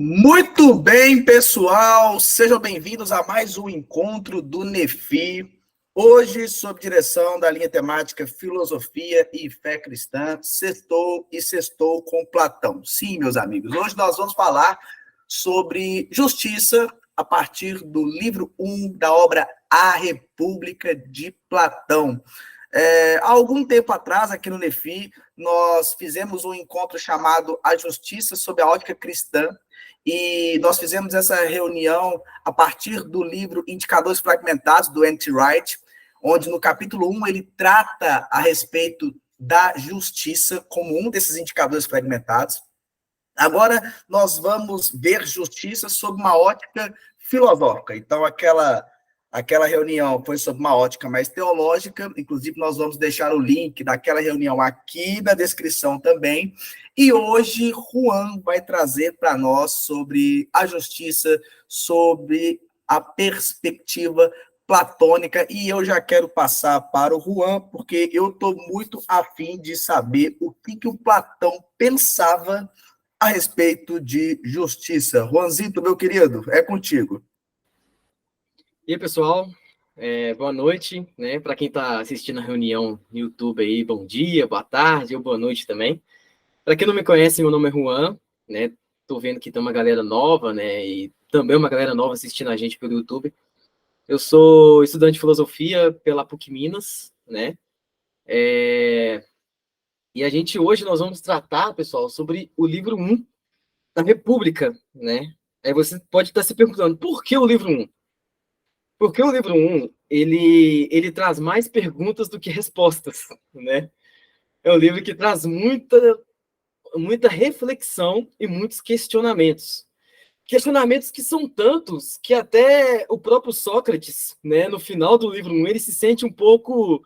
Muito bem, pessoal, sejam bem-vindos a mais um encontro do NEFI, hoje sob direção da linha temática Filosofia e Fé Cristã, Sextou com Platão. Sim, meus amigos, hoje nós vamos falar sobre justiça a partir do livro 1 da obra A República de Platão. Há algum tempo atrás, aqui no NEFI, nós fizemos um encontro chamado A Justiça sob a Ótica Cristã, e nós fizemos essa reunião a partir do livro Indicadores Fragmentados, do N.T. Wright, onde no capítulo 1 ele trata a respeito da justiça como um desses indicadores fragmentados. Agora nós vamos ver justiça sob uma ótica filosófica. Então, aquela reunião foi sob uma ótica mais teológica, inclusive nós vamos deixar o link daquela reunião aqui na descrição também, e hoje Juan vai trazer para nós sobre a justiça, sobre a perspectiva platônica, e eu já quero passar para o Juan, porque eu estou muito afim de saber o que o Platão pensava a respeito de justiça. Juanzito, meu querido, é contigo. E aí, pessoal, boa noite, né? Para quem está assistindo a reunião no YouTube aí, bom dia, boa tarde ou boa noite também. Para quem não me conhece, meu nome é Juan, né? Tô vendo que tem uma galera nova, né? E também uma galera nova assistindo a gente pelo YouTube. Eu sou estudante de filosofia pela PUC Minas, né? E a gente hoje nós vamos tratar, pessoal, sobre o livro 1 da República, né? Aí você pode estar se perguntando, por que o livro 1? Porque o livro 1, ele traz mais perguntas do que respostas, né? É um livro que traz muita reflexão e muitos questionamentos. Questionamentos que são tantos que até o próprio Sócrates, né, no final do livro 1, ele se sente um pouco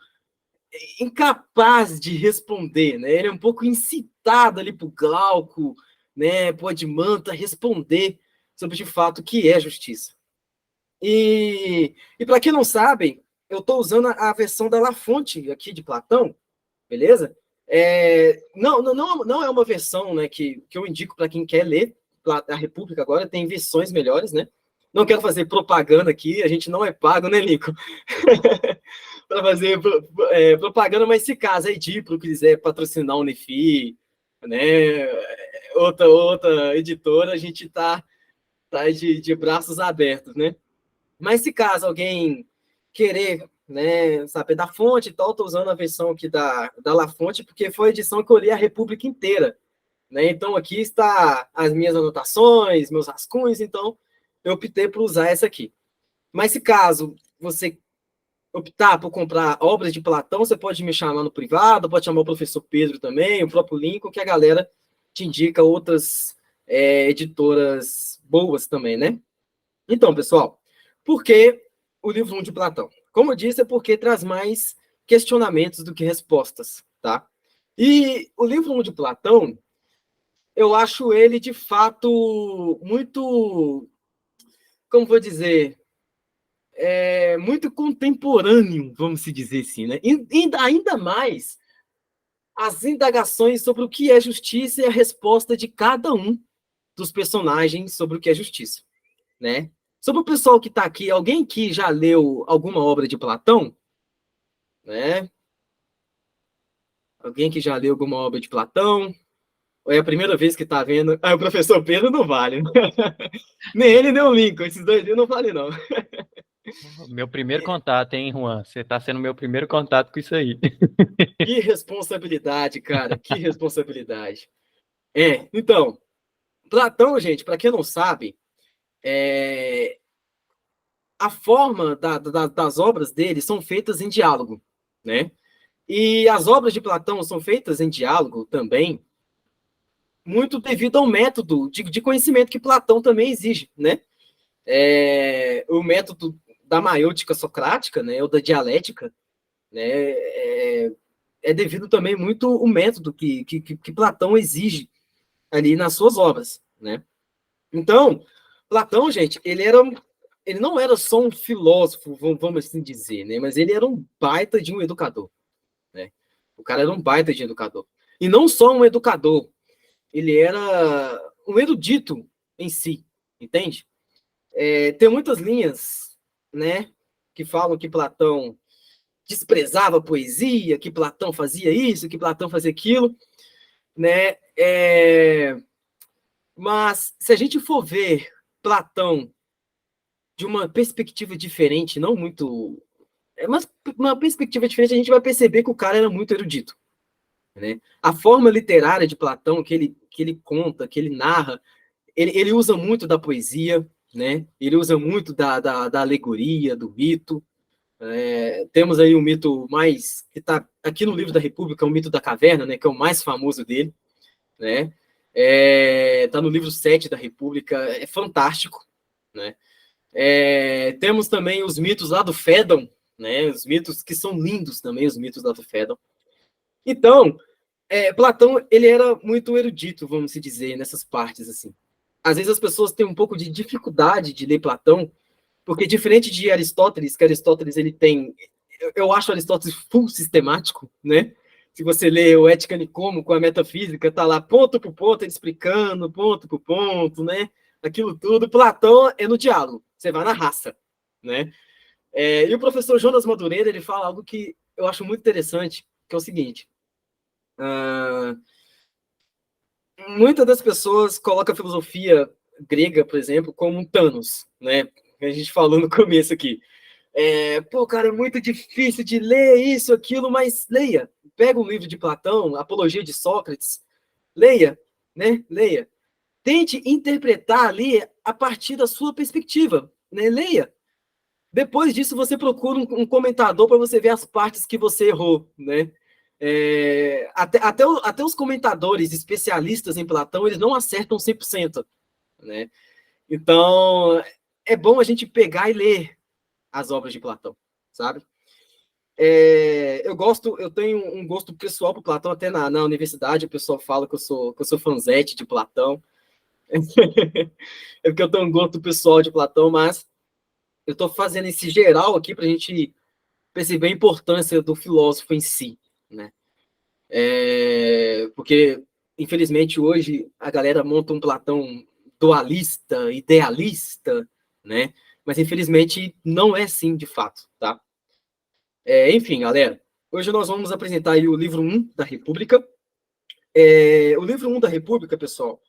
incapaz de responder, né? Ele é um pouco incitado ali por Glauco, né, por Adimanta, responder sobre, de fato, o que é justiça. E para quem não sabe, eu estou usando a versão da La Fonte aqui de Platão, beleza? Não é uma versão, né, que eu indico para quem quer ler a República agora, tem versões melhores, né? Não quero fazer propaganda aqui, a gente não é pago, né, Lincoln? Para fazer propaganda, mas se caso a Edipro quiser patrocinar o Nefi, né, outra editora, a gente tá de braços abertos, né? Mas se caso alguém querer, né, saber da fonte e tal, estou usando a versão aqui da La Fonte, porque foi a edição que eu li a República inteira, né? Então aqui está as minhas anotações, meus rascunhos, então eu optei por usar essa aqui. Mas se caso você optar por comprar obras de Platão, você pode me chamar no privado, pode chamar o professor Pedro também, o próprio Lincoln, que a galera te indica outras editoras boas também, né? Então, pessoal, por que o livro 1 de Platão? Como eu disse, é porque traz mais questionamentos do que respostas, tá? E o livro 1 de Platão, eu acho ele, de fato, muito, como vou dizer, muito contemporâneo, vamos se dizer assim, né? Ainda mais as indagações sobre o que é justiça e a resposta de cada um dos personagens sobre o que é justiça, né? Sobre o pessoal que está aqui, alguém que já leu alguma obra de Platão? Né? Alguém que já leu alguma obra de Platão? Ou é a primeira vez que está vendo? Ah, o professor Pedro não vale. Nem ele, nem o Lincoln. Esses dois eu não vale, não. Meu primeiro contato, hein, Juan? Você está sendo meu primeiro contato com isso aí. Que responsabilidade, cara. Que responsabilidade. Então, Platão, gente, para quem não sabe, a forma das obras dele são feitas em diálogo, né? E as obras de Platão são feitas em diálogo também, muito devido ao método de conhecimento que Platão também exige, né? O método da maiêutica socrática, né, ou da dialética, né, devido também muito ao método que Platão exige ali nas suas obras, né? Então, Platão, gente, ele não era só um filósofo, vamos assim dizer, né? Mas ele era um baita de um educador, né? O cara era um baita de educador. E não só um educador, ele era um erudito em si, entende? Tem muitas linhas, né, que falam que Platão desprezava a poesia, que Platão fazia isso, que Platão fazia aquilo, né? Mas se a gente for ver Platão de uma perspectiva diferente, não muito, mas uma perspectiva diferente, a gente vai perceber que o cara era muito erudito, né? A forma literária de Platão que ele conta, que ele narra, ele usa muito da poesia, né? Ele usa muito da alegoria, do mito. Temos aí um mito mais que está aqui no livro da República, o mito da caverna, né? Que é o mais famoso dele, né? Tá no livro 7 da República, é fantástico, né? Temos também os mitos lá do Fédon, né? Os mitos que são lindos também, os mitos lá do Fédon. Então, Platão, ele era muito erudito, vamos se dizer, nessas partes, assim. Às vezes as pessoas têm um pouco de dificuldade de ler Platão, porque diferente de Aristóteles, que Aristóteles, ele tem... Eu acho Aristóteles full sistemático, né? Se você lê o Ética Nicomo com a metafísica, tá lá ponto por ponto, ele explicando, ponto por ponto, né? Aquilo tudo. Platão é no diálogo, você vai na raça, né? E o professor Jonas Madureira, ele fala algo que eu acho muito interessante, que é o seguinte. Muitas das pessoas colocam a filosofia grega, por exemplo, como um Thanos, né? A gente falou no começo aqui. Pô, cara, é muito difícil de ler isso, aquilo, mas leia. Pega um livro de Platão, Apologia de Sócrates, leia, né? Leia. Tente interpretar ali a partir da sua perspectiva, né? Leia. Depois disso, você procura um comentador para você ver as partes que você errou, né? Até os comentadores especialistas em Platão, eles não acertam 100%, né? Então, é bom a gente pegar e ler as obras de Platão, sabe? Eu tenho um gosto pessoal por Platão, até na universidade o pessoal fala que eu sou fanzete de Platão. É porque eu tenho um gosto pessoal de Platão, mas eu estou fazendo esse geral aqui para a gente perceber a importância do filósofo em si, né? Porque, infelizmente, hoje a galera monta um Platão dualista, idealista, né? Mas, infelizmente, não é assim de fato, tá? Enfim, galera, hoje nós vamos apresentar aí o livro 1 da República. O livro 1 da República, pessoal,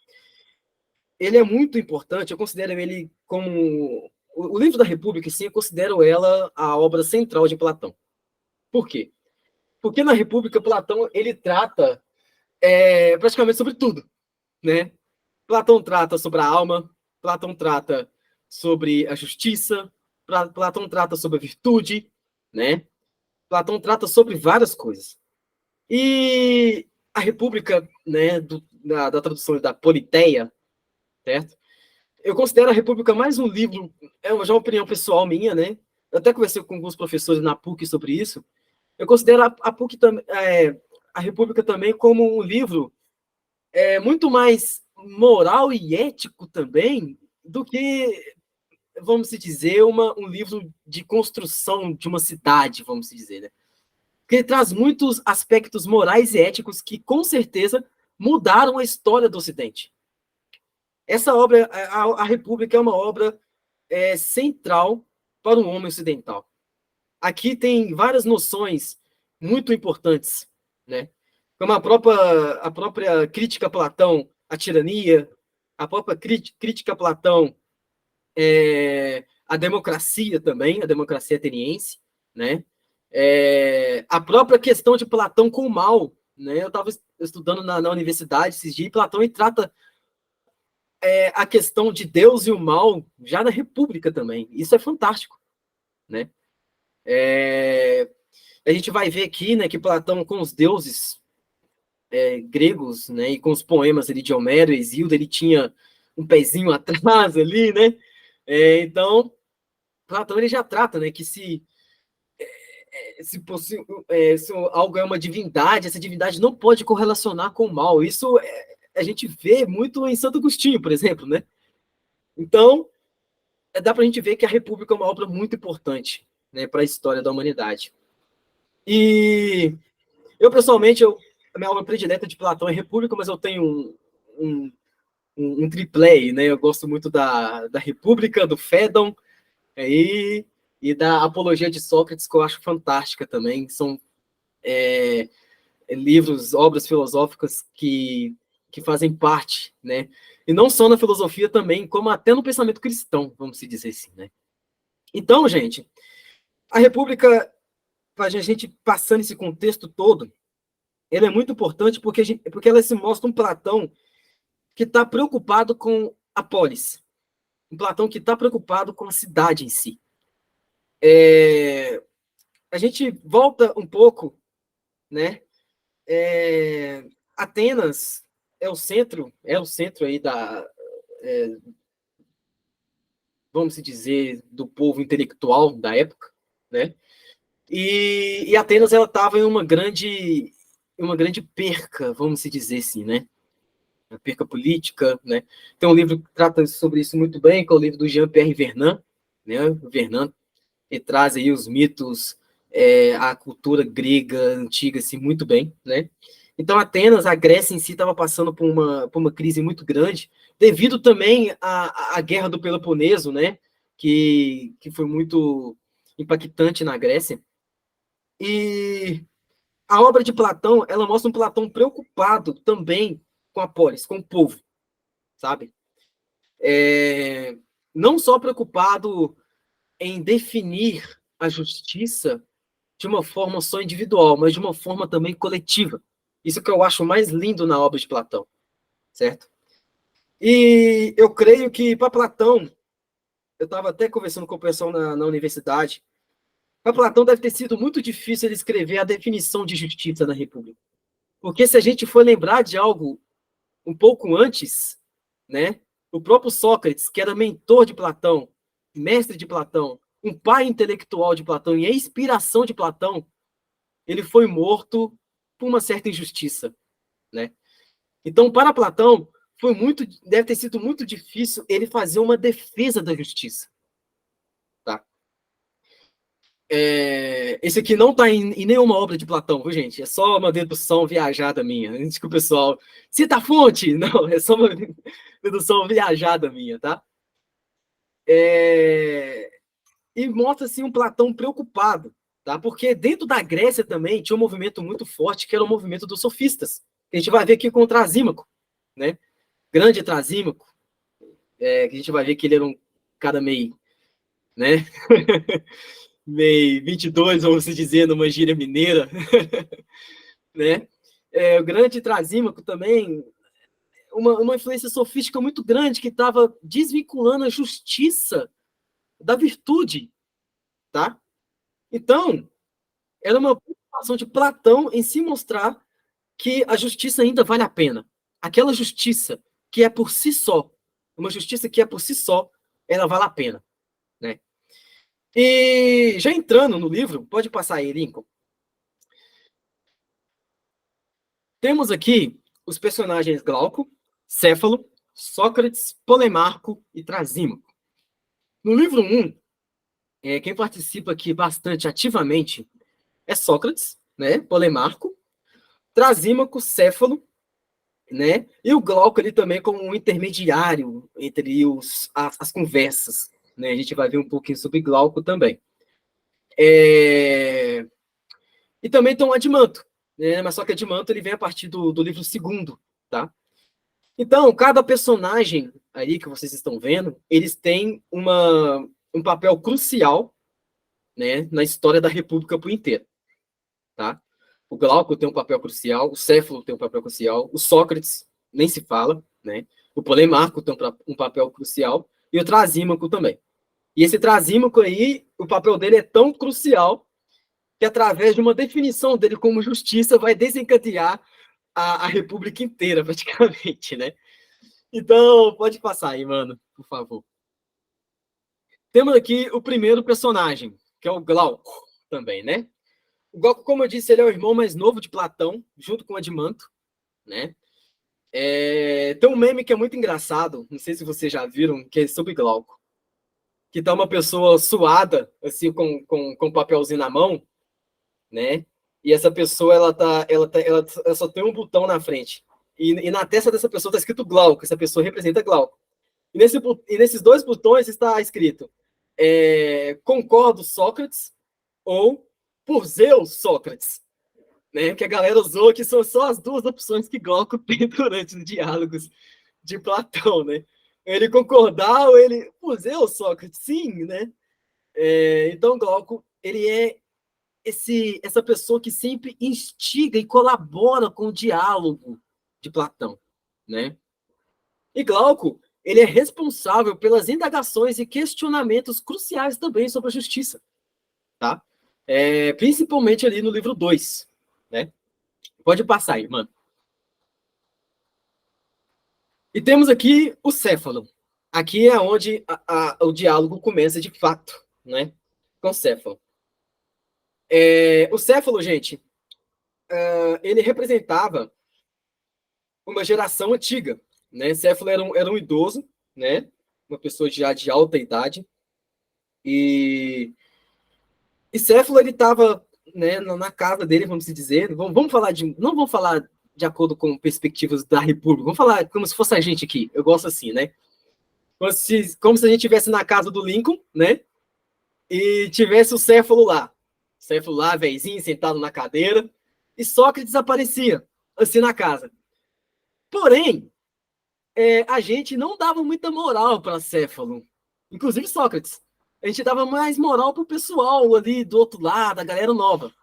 ele é muito importante, eu considero ele como... O livro da República, sim, eu considero ela a obra central de Platão. Por quê? Porque na República, Platão, ele trata praticamente sobre tudo, né? Platão trata sobre a alma, Platão trata sobre a justiça, Platão trata sobre a virtude, né? Platão trata sobre várias coisas. E a República, né, da tradução da Politeia, certo? Eu considero a República mais um livro, já uma opinião pessoal minha, né? Eu até conversei com alguns professores na PUC sobre isso. Eu considero a PUC a República também como um livro muito mais moral e ético também do que, vamos dizer, um livro de construção de uma cidade, vamos dizer, né? Porque ele traz muitos aspectos morais e éticos que, com certeza, mudaram a história do Ocidente. Essa obra, a República, é uma obra central para o homem ocidental. Aqui tem várias noções muito importantes, né? Como a própria crítica a Platão à tirania, a própria crítica a Platão à democracia também, a democracia ateniense, né? A própria questão de Platão com o mal, né? Eu estava estudando na universidade esses dias, e Platão ele trata a questão de Deus e o mal já na República também. Isso é fantástico, né? A gente vai ver aqui, né, que Platão, com os deuses gregos, né, e com os poemas ali de Homero e Hesíodo, ele tinha um pezinho atrás ali, né? Então, Platão ele já trata, né, que se algo é uma divindade, essa divindade não pode correlacionar com o mal. Isso a gente vê muito em Santo Agostinho, por exemplo, né? Então, dá para a gente ver que a República é uma obra muito importante, né, para a história da humanidade. E eu, pessoalmente, a minha obra predileta de Platão é República, mas eu tenho um um triplé, né? Eu gosto muito da República, do Fédon, e da Apologia de Sócrates, que eu acho fantástica também. São livros, obras filosóficas que fazem parte, né? E não só na filosofia também, como até no pensamento cristão, vamos se dizer assim, né? Então, gente, a República, para a gente passando esse contexto todo, ela é muito importante porque ela se mostra um Platão que está preocupado com a polis, um Platão que está preocupado com a cidade em si. A gente volta um pouco, né? Atenas é o centro aí vamos dizer, do povo intelectual da época, né? E Atenas ela estava em uma grande perca, vamos dizer assim, né? Uma perca política, né? Tem um livro que trata sobre isso muito bem, que é o livro do Jean-Pierre Vernant, né? O Vernant, ele traz aí os mitos, a cultura grega antiga, assim, muito bem, né? Então, Atenas, a Grécia em si, estava passando por uma crise muito grande, devido também à guerra do Peloponeso, né? Que foi muito impactante na Grécia. E a obra de Platão, ela mostra um Platão preocupado também com a polis, com o povo, sabe? Não só preocupado em definir a justiça de uma forma só individual, mas de uma forma também coletiva. Isso que eu acho mais lindo na obra de Platão, certo? E eu creio que para Platão, eu estava até conversando com o pessoal na universidade, para Platão deve ter sido muito difícil ele escrever a definição de justiça na República. Porque se a gente for lembrar de algo um pouco antes, né, o próprio Sócrates, que era mentor de Platão, mestre de Platão, um pai intelectual de Platão e a inspiração de Platão, ele foi morto por uma certa injustiça, né? Então, para Platão, deve ter sido muito difícil ele fazer uma defesa da justiça, tá? Esse aqui não está em nenhuma obra de Platão, viu, gente? É só uma dedução viajada minha. Antes que o pessoal cita a fonte, não, é só uma dedução viajada minha, tá? E mostra assim um Platão preocupado, tá? Porque dentro da Grécia também tinha um movimento muito forte que era o movimento dos sofistas. Que a gente vai ver aqui com o Trasímaco, né? Grande Trasímaco, que a gente vai ver que ele era um cara meio, né? meio 22, vamos dizer, numa gíria mineira, né? O grande Trasímaco também, uma influência sofística muito grande que estava desvinculando a justiça da virtude, tá? Então, era uma preocupação de Platão em se mostrar que a justiça ainda vale a pena. Aquela justiça que é por si só, uma justiça que é por si só, ela vale a pena, né? E já entrando no livro, pode passar aí, Lincoln. Temos aqui os personagens Glauco, Céfalo, Sócrates, Polemarco e Trasímaco. No livro 1, quem participa aqui bastante ativamente é Sócrates, né? Polemarco, Trasímaco, Céfalo, né? E o Glauco ali também como um intermediário entre as conversas, né? A gente vai ver um pouquinho sobre Glauco também. E também tem o Adimanto, né? Mas só que Adimanto ele vem a partir do livro 2º, tá? Então, cada personagem aí que vocês estão vendo, eles têm um papel crucial, né, na história da República por inteiro, tá? O Glauco tem um papel crucial, o Céfalo tem um papel crucial, o Sócrates nem se fala, né? O Polemarco tem um papel crucial e o Trasímaco também. E esse Trasímaco aí, o papel dele é tão crucial que através de uma definição dele como justiça vai desencadear a República inteira, praticamente, né? Então, pode passar aí, mano, por favor. Temos aqui o primeiro personagem, que é o Glauco, também, né? O Glauco, como eu disse, ele é o irmão mais novo de Platão, junto com o Adimanto, né? Tem um meme que é muito engraçado, não sei se vocês já viram, que é sobre Glauco. Que tá uma pessoa suada, assim, com um papelzinho na mão, né? E essa pessoa, ela só tem um botão na frente. E na testa dessa pessoa está escrito Glauco, essa pessoa representa Glauco. E nesses 2 botões está escrito concordo, Sócrates, ou por Zeus, Sócrates. Né? Que a galera usou, que são só as 2 opções que Glauco tem durante os diálogos de Platão, né? Ele concordar ou ele... Por Zeus, Sócrates, sim, né? Então, Glauco, ele é essa pessoa que sempre instiga e colabora com o diálogo de Platão, né? E Glauco, ele é responsável pelas indagações e questionamentos cruciais também sobre a justiça, tá? Principalmente ali no livro 2, né? Pode passar aí, mano. E temos aqui o Céfalo. Aqui é onde o diálogo começa de fato, né? Com o Céfalo. O Céfalo, gente, ele representava uma geração antiga, né? Céfalo era um idoso, né? Uma pessoa já de alta idade. E Céfalo, ele estava, né, na casa dele, vamos dizer. Vamos falar não vamos falar de acordo com perspectivas da República. Vamos falar como se fosse a gente aqui. Eu gosto assim, né? Como se a gente estivesse na casa do Lincoln, né? E tivesse o Céfalo lá. Céfalo lá, velhinho, sentado na cadeira. E Sócrates aparecia, assim, na casa. Porém, a gente não dava muita moral para Céfalo. Inclusive Sócrates. A gente dava mais moral para o pessoal ali do outro lado, a galera nova.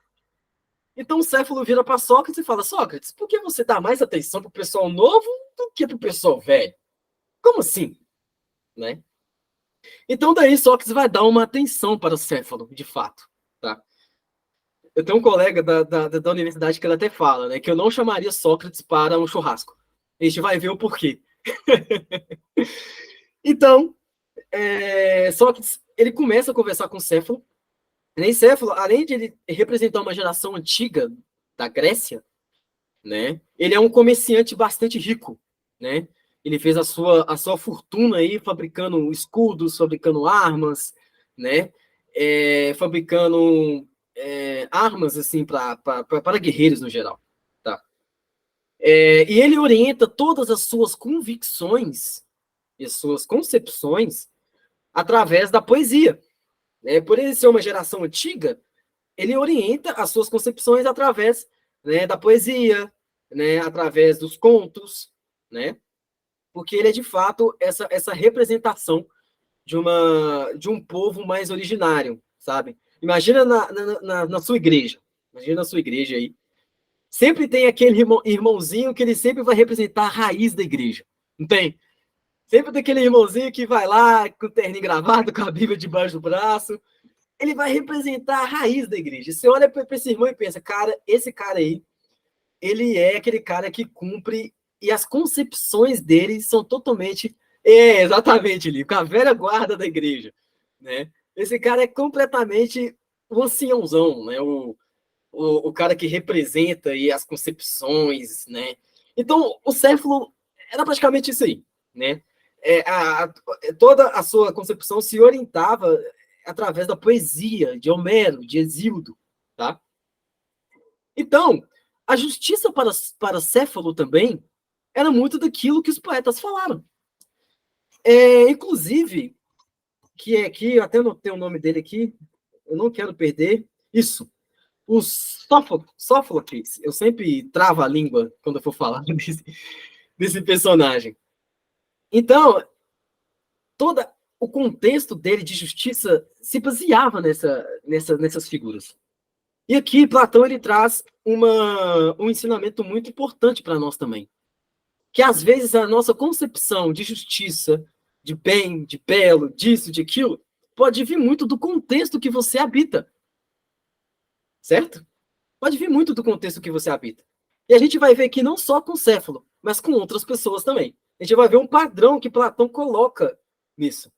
Então o Céfalo vira para Sócrates e fala: Sócrates, por que você dá mais atenção para o pessoal novo do que para o pessoal velho? Como assim? Né? Então daí Sócrates vai dar uma atenção para o Céfalo, de fato. Tá? Eu tenho um colega da universidade que ele até fala, né, que eu não chamaria Sócrates para um churrasco. A gente vai ver o porquê. Então, Sócrates, ele começa a conversar com Céfalo. E Céfalo, além de ele representar uma geração antiga da Grécia, né, ele é um comerciante bastante rico, né? Ele fez a sua fortuna aí fabricando escudos, fabricando armas, né? Fabricando armas assim para guerreiros no geral, tá? E ele orienta todas as suas convicções e as suas concepções através da poesia, né? Por ele ser uma geração antiga, ele orienta as suas concepções através, né, da poesia, né, através dos contos, né? Porque ele é de fato essa representação de um povo mais originário, sabe? Imagina na sua igreja, imagina na sua igreja aí, sempre tem aquele irmãozinho que ele sempre vai representar a raiz da igreja, não tem? Sempre tem aquele irmãozinho que vai lá com o terno gravado, com a Bíblia debaixo do braço, ele vai representar a raiz da igreja. Você olha para esse irmão e pensa, cara, esse cara aí, ele é aquele cara que cumpre, e as concepções dele são totalmente... exatamente, Lico, a velha guarda da igreja, né? Esse cara é completamente o anciãozão, né? O cara que representa aí as concepções, né? Então, o Céfalo era praticamente isso aí, né? Toda a sua concepção se orientava através da poesia de Homero, de Hesíodo, tá? Então, a justiça para Céfalo também era muito daquilo que os poetas falaram. Inclusive, que é aqui, eu até anotei o nome dele aqui, eu não quero perder, isso, o Sófocles, eu sempre travo a língua quando eu for falar desse personagem. Então, todo o contexto dele de justiça se baseava nessas figuras. E aqui, Platão, ele traz um ensinamento muito importante para nós também. Que, às vezes, a nossa concepção de justiça, de bem, de belo, disso, de aquilo, pode vir muito do contexto que você habita. Certo? Pode vir muito do contexto que você habita. E a gente vai ver aqui não só com Céfalo, mas com outras pessoas também. A gente vai ver um padrão que Platão coloca nisso.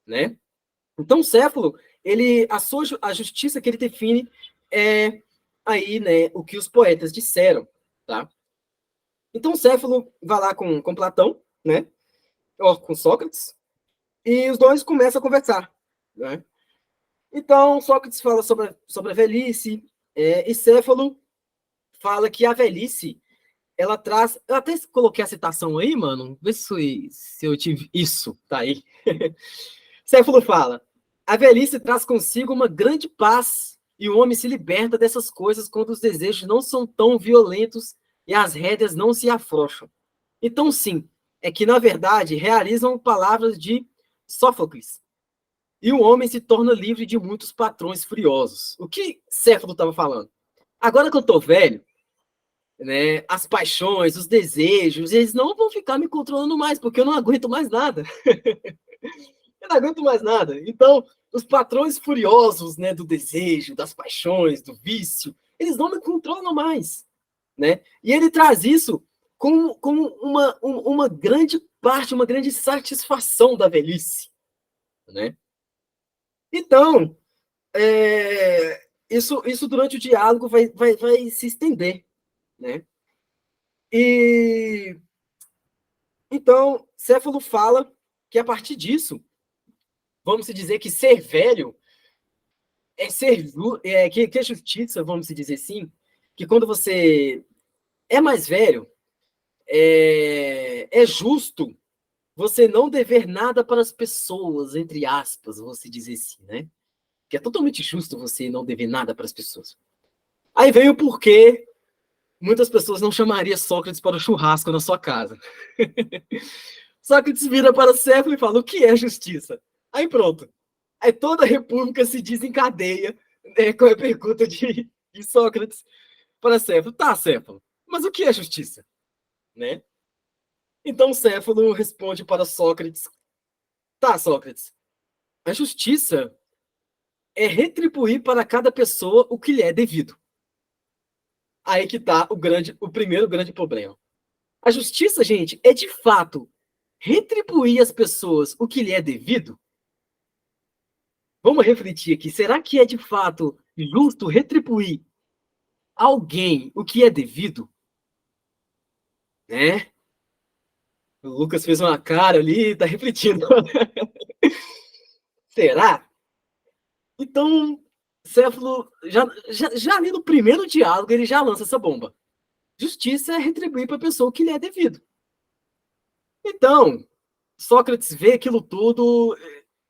Né? Então, Céfalo, a justiça que ele define é aí, né, o que os poetas disseram, tá? Então, Céfalo vai lá com Platão, né? Ou com Sócrates, e os dois começam a conversar, né? Então, Sócrates fala sobre a velhice, e Céfalo fala que a velhice ela traz... Eu até coloquei a citação aí, mano. Vê se eu tive... Isso, tá aí. Céfalo fala: a velhice traz consigo uma grande paz e o homem se liberta dessas coisas quando os desejos não são tão violentos e as rédeas não se afrouxam. Então, sim, é que, na verdade, realizam palavras de Sófocles. E o homem se torna livre de muitos patrões furiosos. O que Céfalo estava falando? Agora que eu tô velho, né, as paixões, os desejos, eles não vão ficar me controlando mais, porque eu não aguento mais nada. Eu não aguento mais nada. Então, os patrões furiosos, né, do desejo, das paixões, do vício, eles não me controlam mais, né? E ele traz isso como uma grande parte, uma grande satisfação da velhice, né? Então, isso durante o diálogo vai se estender, né? E então, Céfalo fala que a partir disso, vamos dizer que ser velho que é justiça, vamos dizer assim, que quando você é mais velho, é justo você não dever nada para as pessoas, entre aspas, vamos dizer assim, né? Que é totalmente justo você não dever nada para as pessoas. Aí vem o porquê muitas pessoas não chamariam Sócrates para o churrasco na sua casa. Sócrates vira para Céfalo e fala: o que é justiça? Aí pronto. Aí toda a república se desencadeia, né, com a pergunta de Sócrates para Céfalo. Tá, Céfalo, mas o que é justiça? Né? Então Céfalo responde para Sócrates: tá, Sócrates, a justiça é retribuir para cada pessoa o que lhe é devido. Aí que tá o primeiro grande problema. A justiça, gente, é de fato retribuir às pessoas o que lhe é devido? Vamos refletir aqui. Será que é de fato justo retribuir a alguém o que é devido? Né? O Lucas fez uma cara ali, tá refletindo. Será? Então, Céfalo, já ali no primeiro diálogo, ele já lança essa bomba. Justiça é retribuir para a pessoa o que lhe é devido. Então, Sócrates vê aquilo tudo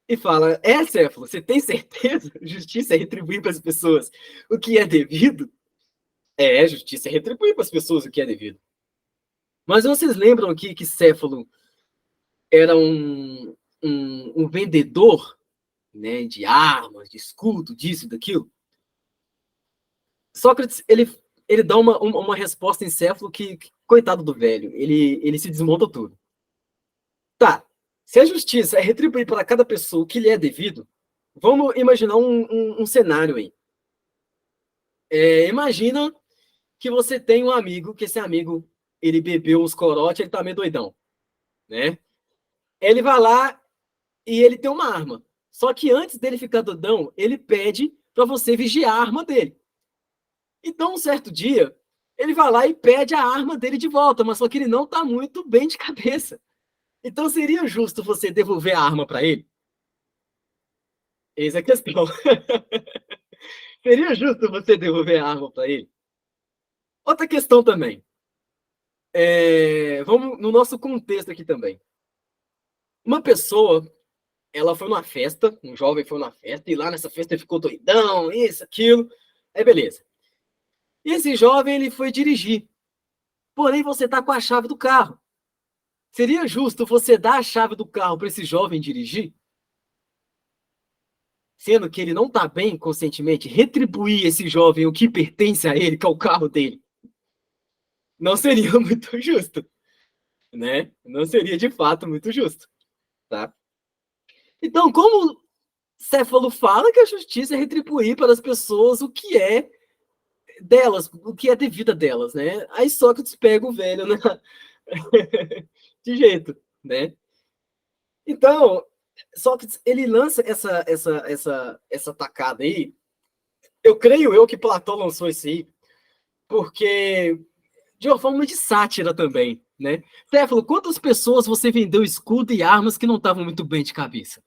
e fala: Céfalo, você tem certeza? Justiça é retribuir para as pessoas o que é devido? Justiça é retribuir para as pessoas o que é devido. Mas vocês lembram aqui que Céfalo era um vendedor, né, de armas, de escudo, disso, daquilo? Sócrates, ele dá uma resposta em Céfalo que, coitado do velho, ele se desmonta tudo. Tá, se a justiça é retribuir para cada pessoa o que lhe é devido, vamos imaginar um cenário aí. Imagina que você tem um amigo, que esse amigo, ele bebeu uns corote, ele tá meio doidão, né? Ele vai lá e ele tem uma arma. Só que antes dele ficar doidão, ele pede para você vigiar a arma dele. Então, um certo dia, ele vai lá e pede a arma dele de volta, mas só que ele não tá muito bem de cabeça. Então, seria justo você devolver a arma para ele? Eis a questão. Seria justo você devolver a arma para ele? Outra questão também. Vamos no nosso contexto aqui também. Uma pessoa, ela foi numa festa, um jovem foi numa festa, e lá nessa festa ele ficou doidão, isso, aquilo. Aí, beleza. E esse jovem, ele foi dirigir. Porém, você tá com a chave do carro. Seria justo você dar a chave do carro para esse jovem dirigir? Sendo que ele não está bem conscientemente, retribuir esse jovem o que pertence a ele, que é o carro dele, não seria muito justo, né? Não seria de fato muito justo, tá? Então, como Céfalo fala que a justiça é retribuir para as pessoas o que é delas, o que é devido a delas, né? Aí Sócrates pega o velho, né? De jeito, né? Então, Sócrates, ele lança essa tacada aí. Eu creio que Platão lançou isso aí, porque de uma forma de sátira também, né? Céfalo, quantas pessoas você vendeu escudo e armas que não estavam muito bem de cabeça?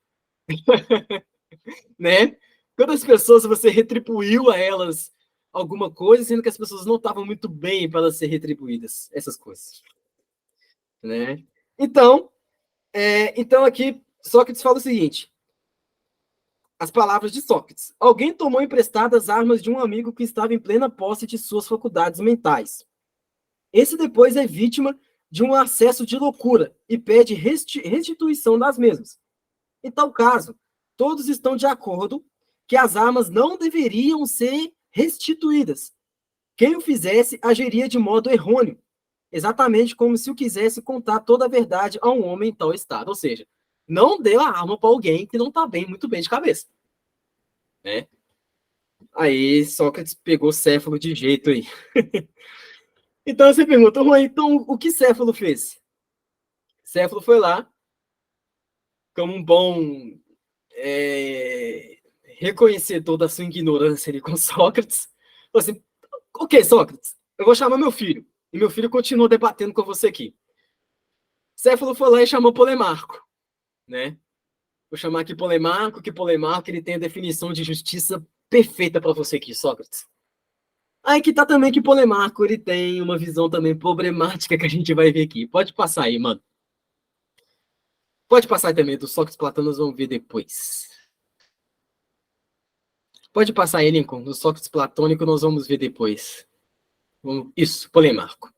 Né? Quantas pessoas você retribuiu a elas alguma coisa, sendo que as pessoas não estavam muito bem para elas serem retribuídas, essas coisas, né? Então aqui Sócrates fala o seguinte, as palavras de Sócrates: alguém tomou emprestadas armas de um amigo que estava em plena posse de suas faculdades mentais. Esse depois é vítima de um acesso de loucura e pede restituição das mesmas. Em tal caso, todos estão de acordo que as armas não deveriam ser restituídas. Quem o fizesse agiria de modo errôneo, exatamente como se o quisesse contar toda a verdade a um homem em tal estado. Ou seja, não dê a arma para alguém que não está muito bem de cabeça, né? Aí Sócrates pegou Céfalo de jeito aí. Então você pergunta, então o que Céfalo fez? Céfalo foi lá, como um bom reconhecedor da sua ignorância ali com Sócrates, falou assim, ok, Sócrates, eu vou chamar meu filho, e meu filho continua debatendo com você aqui. Céfalo foi lá e chamou Polemarco, né? Vou chamar aqui Polemarco, que Polemarco ele tem a definição de justiça perfeita para você aqui, Sócrates. Aí que tá também que Polemarco ele tem uma visão também problemática que a gente vai ver aqui. Pode passar aí, mano. Pode passar aí também do Sócrates Platão, nós vamos ver depois. Pode passar aí, Lincoln, do Sócrates platônico, nós vamos ver depois. Isso, Polemarco.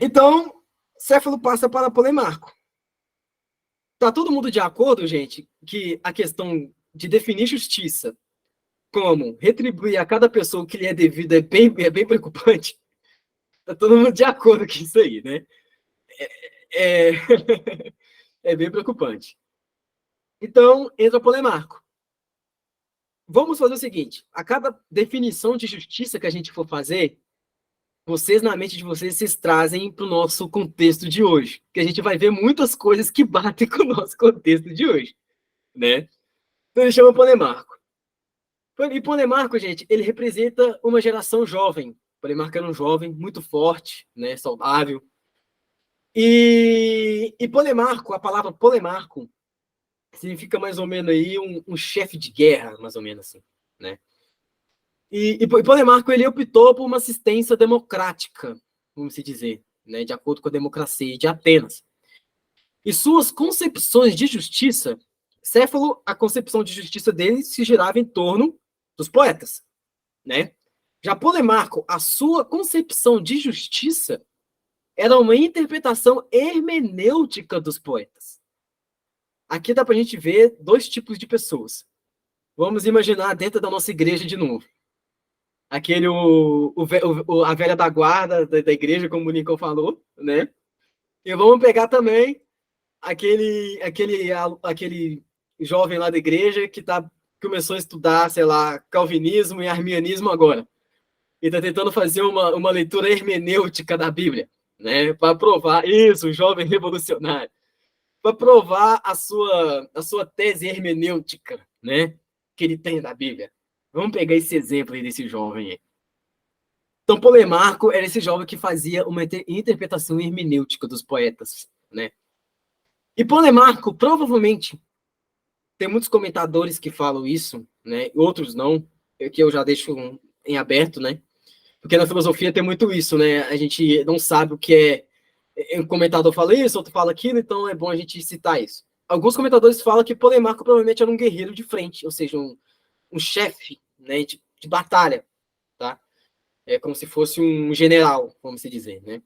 Então, Céfalo passa para Polemarco. Tá todo mundo de acordo, gente, que a questão de definir justiça como retribuir a cada pessoa o que lhe é devido é bem preocupante? Tá todo mundo de acordo com isso aí, né? É bem preocupante. Então, entra Polemarco. Vamos fazer o seguinte, a cada definição de justiça que a gente for fazer, vocês, na mente de vocês trazem para o nosso contexto de hoje, que a gente vai ver muitas coisas que batem com o nosso contexto de hoje, né? Então ele chama Polemarco. E Polemarco, gente, ele representa uma geração jovem. Polemarco era um jovem muito forte, né, saudável. E Polemarco, a palavra Polemarco, significa mais ou menos aí um chefe de guerra, mais ou menos assim, né? E Polemarco, ele optou por uma assistência democrática, vamos se dizer, né, de acordo com a democracia de Atenas. E suas concepções de justiça, Céfalo, a concepção de justiça dele se girava em torno dos poetas, né? Já Polemarco, a sua concepção de justiça era uma interpretação hermenêutica dos poetas. Aqui dá para a gente ver dois tipos de pessoas. Vamos imaginar dentro da nossa igreja de novo. Aquele, a velha da guarda da igreja, como o Lincoln falou, né? E vamos pegar também aquele jovem lá da igreja que começou a estudar, sei lá, calvinismo e arminianismo agora. E está tentando fazer uma leitura hermenêutica da Bíblia, né? Para provar isso, o jovem revolucionário. Para provar a sua tese hermenêutica, né? Que ele tem da Bíblia. Vamos pegar esse exemplo aí desse jovem aí. Então, Polemarco era esse jovem que fazia uma interpretação hermenêutica dos poetas, né? E Polemarco, provavelmente, tem muitos comentadores que falam isso, né? Outros não, que eu já deixo em aberto, né? Porque na filosofia tem muito isso, né? A gente não sabe o que é. Um comentador fala isso, outro fala aquilo, então é bom a gente citar isso. Alguns comentadores falam que Polemarco provavelmente era um guerreiro de frente, ou seja, um chefe, né, de batalha, tá? É como se fosse um general, vamos dizer, né?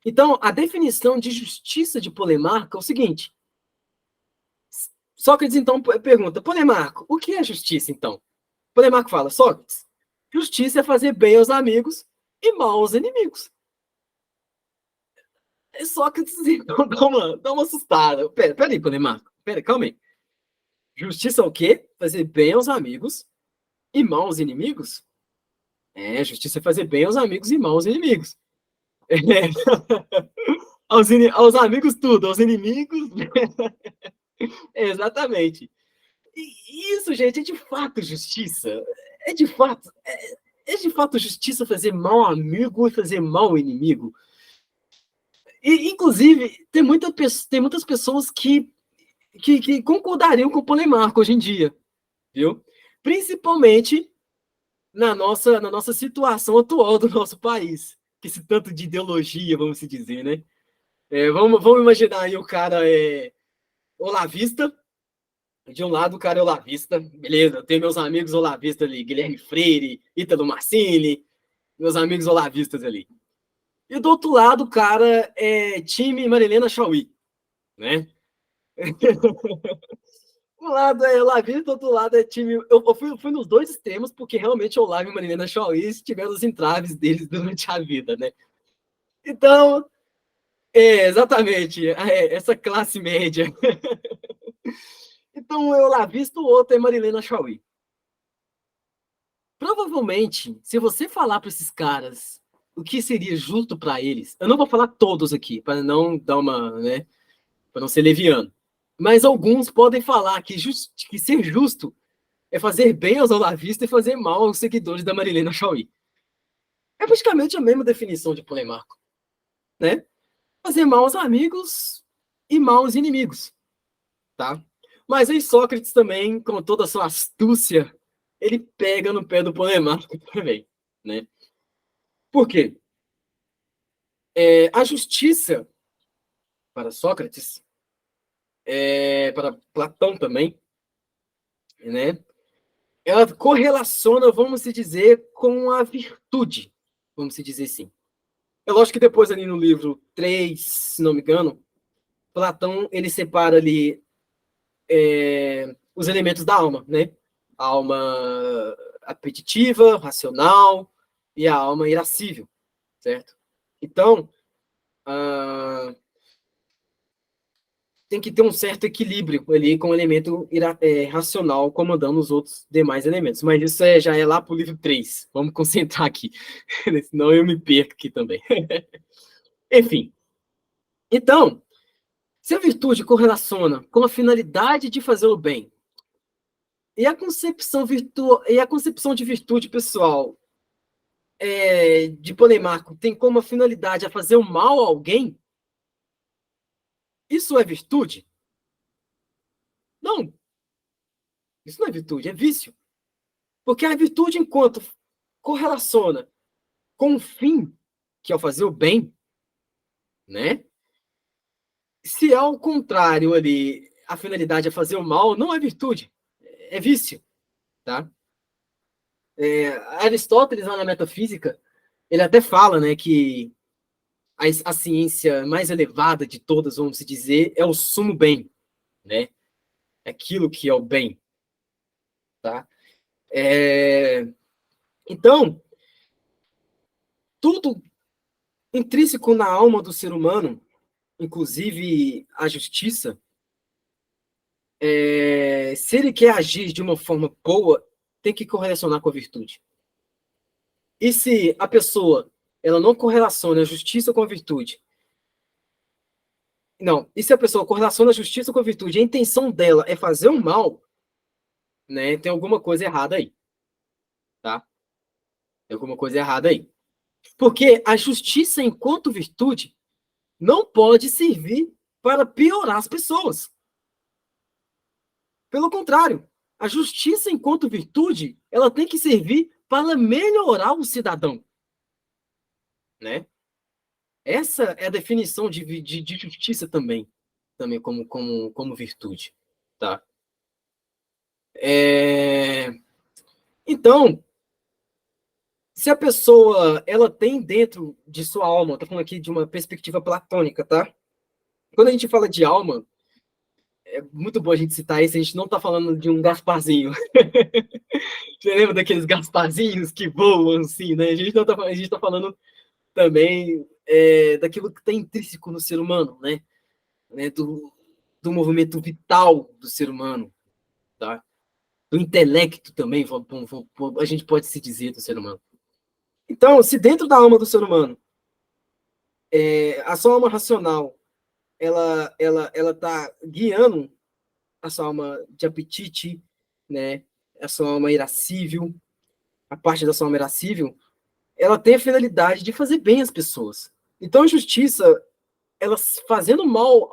Então, a definição de justiça de Polemarco é o seguinte. Sócrates, então, pergunta, Polemarco, o que é justiça, então? Polemarco fala, Sócrates, justiça é fazer bem aos amigos e mal aos inimigos. Sócrates, então, dá uma assustada. Peraí, Polemarco, calma aí. Justiça é o quê? Fazer bem aos amigos e mal aos inimigos? Justiça é fazer bem aos amigos e mal aos inimigos. Aos amigos tudo, aos inimigos... Exatamente. E isso, gente, é de fato justiça. É de fato justiça fazer mal ao amigo e fazer mal ao inimigo. E, inclusive, tem muitas pessoas que concordariam com o Polemarco hoje em dia, viu? Principalmente na nossa situação atual do nosso país. Que esse tanto de ideologia, vamos se dizer, né? Vamos imaginar aí o cara olavista. De um lado, o cara é olavista. Beleza, eu tenho meus amigos olavistas ali. Guilherme Freire, Ítalo Marcini. Meus amigos olavistas ali. E do outro lado, o cara é time Marilena Chauí, né? Um lado é olavista, do outro lado é time... Eu fui nos dois extremos, porque realmente Olavo e Marilena Chauí tiveram os entraves deles durante a vida, né? Então, exatamente, essa classe média. Então, um é olavista, o outro é Marilena Chauí. Provavelmente, se você falar para esses caras o que seria justo para eles, eu não vou falar todos aqui, para não dar uma, né, para não ser leviano, mas alguns podem falar que ser justo é fazer bem aos olavistas e fazer mal aos seguidores da Marilena Chauí. É praticamente a mesma definição de Polemarco, né? Fazer mal aos amigos e mal aos inimigos, tá? Mas aí Sócrates também, com toda a sua astúcia, ele pega no pé do Polemarco também, né? Por quê? A justiça, para Sócrates, para Platão também, né? Ela correlaciona, vamos dizer, com a virtude, vamos dizer assim. É lógico que depois ali no livro 3, se não me engano, Platão ele separa ali os elementos da alma, né? A alma apetitiva, racional e a alma irascível, certo? Então, tem que ter um certo equilíbrio ali com o elemento racional comandando os outros demais elementos. Mas isso já é lá para o livro 3. Vamos concentrar aqui, senão eu me perco aqui também. Enfim. Então, se a virtude correlaciona com a finalidade de fazer o bem e a concepção de virtude pessoal de Polemarco tem como finalidade a fazer o mal a alguém, isso é virtude? Não. Isso não é virtude, é vício. Porque a virtude, enquanto correlaciona com o fim, que é o fazer o bem, né? Se ao contrário ali, a finalidade é fazer o mal, não é virtude, é vício, tá? Aristóteles, lá na Metafísica, ele até fala, né, que a ciência mais elevada de todas, vamos dizer, é o sumo bem, né? Aquilo que é o bem, tá? Então, tudo intrínseco na alma do ser humano, inclusive a justiça, se ele quer agir de uma forma boa, tem que correlacionar com a virtude. E se a pessoa ela não correlaciona a justiça com a virtude, não, e se a pessoa correlaciona a justiça com a virtude, a intenção dela é fazer o mal, né, tem alguma coisa errada aí, tá? Tem alguma coisa errada aí. Porque a justiça enquanto virtude não pode servir para piorar as pessoas. Pelo contrário, a justiça enquanto virtude, ela tem que servir para melhorar o cidadão, né? Essa é a definição de justiça também como virtude, tá? Então, se a pessoa ela tem dentro de sua alma, tô falando aqui de uma perspectiva platônica, tá? Quando a gente fala de alma, é muito bom a gente citar isso, a gente não tá falando de um Gasparzinho. Você lembra daqueles Gasparzinhos que voam assim, né? A gente tá falando também daquilo que está intrínseco no ser humano, né? Do movimento vital do ser humano, tá? Do intelecto também, a gente pode se dizer do ser humano. Então, se dentro da alma do ser humano, a sua alma racional, ela tá guiando a sua alma de apetite, né? A sua alma irascível, a parte da sua alma irascível, ela tem a finalidade de fazer bem às pessoas. Então, a justiça, ela fazendo mal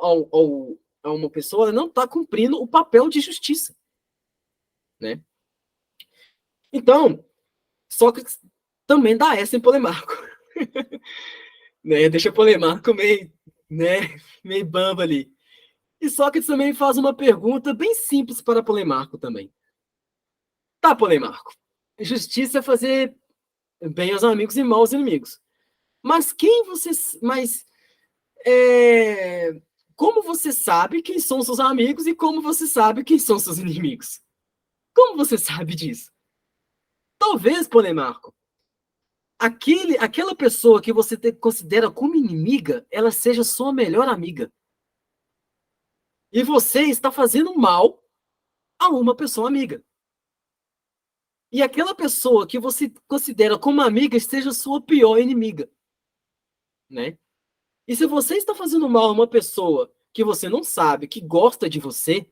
a uma pessoa, ela não está cumprindo o papel de justiça, né? Então, Sócrates também dá essa em Polemarco. Né? Deixa Polemarco meio, né, meio bamba ali. E Sócrates também faz uma pergunta bem simples para Polemarco também. Tá, Polemarco, justiça é fazer bem aos amigos e mal aos inimigos. Mas como você sabe quem são seus amigos e como você sabe quem são seus inimigos? Como você sabe disso? Talvez, Polemarco, aquela pessoa que você considera como inimiga, ela seja sua melhor amiga. E você está fazendo mal a uma pessoa amiga. E aquela pessoa que você considera como amiga esteja sua pior inimiga, né? E se você está fazendo mal a uma pessoa que você não sabe, que gosta de você,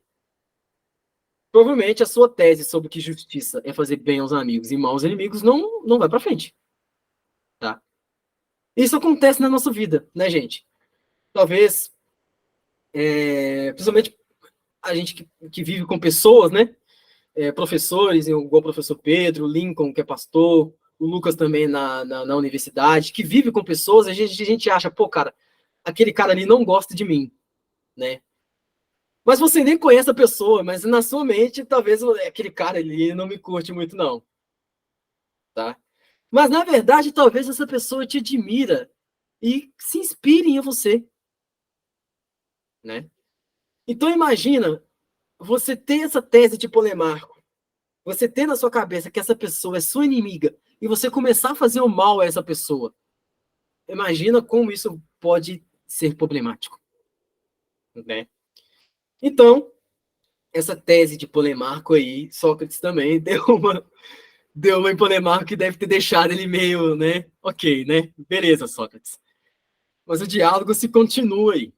provavelmente a sua tese sobre que justiça é fazer bem aos amigos e mal aos inimigos não vai para frente, tá? Isso acontece na nossa vida, né, gente? Talvez, principalmente a gente que vive com pessoas, né? Professores, igual o professor Pedro, o Lincoln, que é pastor, o Lucas também na universidade, que vive com pessoas, a gente acha, pô, cara, aquele cara ali não gosta de mim, né? Mas você nem conhece a pessoa, mas na sua mente, talvez aquele cara ali não me curte muito, não, tá? Mas, na verdade, talvez essa pessoa te admira e se inspire em você, né? Então, imagina você ter essa tese de Polemarco, você ter na sua cabeça que essa pessoa é sua inimiga e você começar a fazer o mal a essa pessoa. Imagina como isso pode ser problemático, né? Então, essa tese de Polemarco aí, Sócrates também deu uma em Polemarco que deve ter deixado ele meio, né? Ok, né? Beleza, Sócrates. Mas o diálogo se continua aí.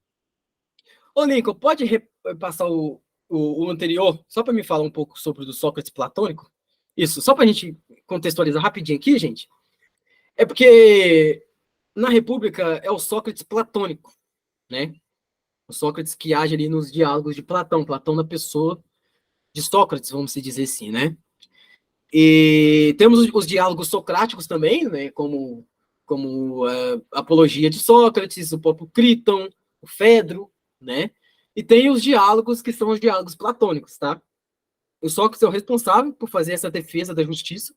Ô, Lincoln, pode passar o anterior, só para me falar um pouco sobre o do Sócrates platônico? Isso, só para a gente contextualizar rapidinho aqui, gente. É porque na República é o Sócrates platônico, né? O Sócrates que age ali nos diálogos de Platão, Platão na pessoa de Sócrates, vamos dizer assim, né? E temos os diálogos socráticos também, né? Como a Apologia de Sócrates, o próprio Críton, o Fedro, né? E tem os diálogos que são os diálogos platônicos, tá? O Sócrates é o responsável por fazer essa defesa da justiça.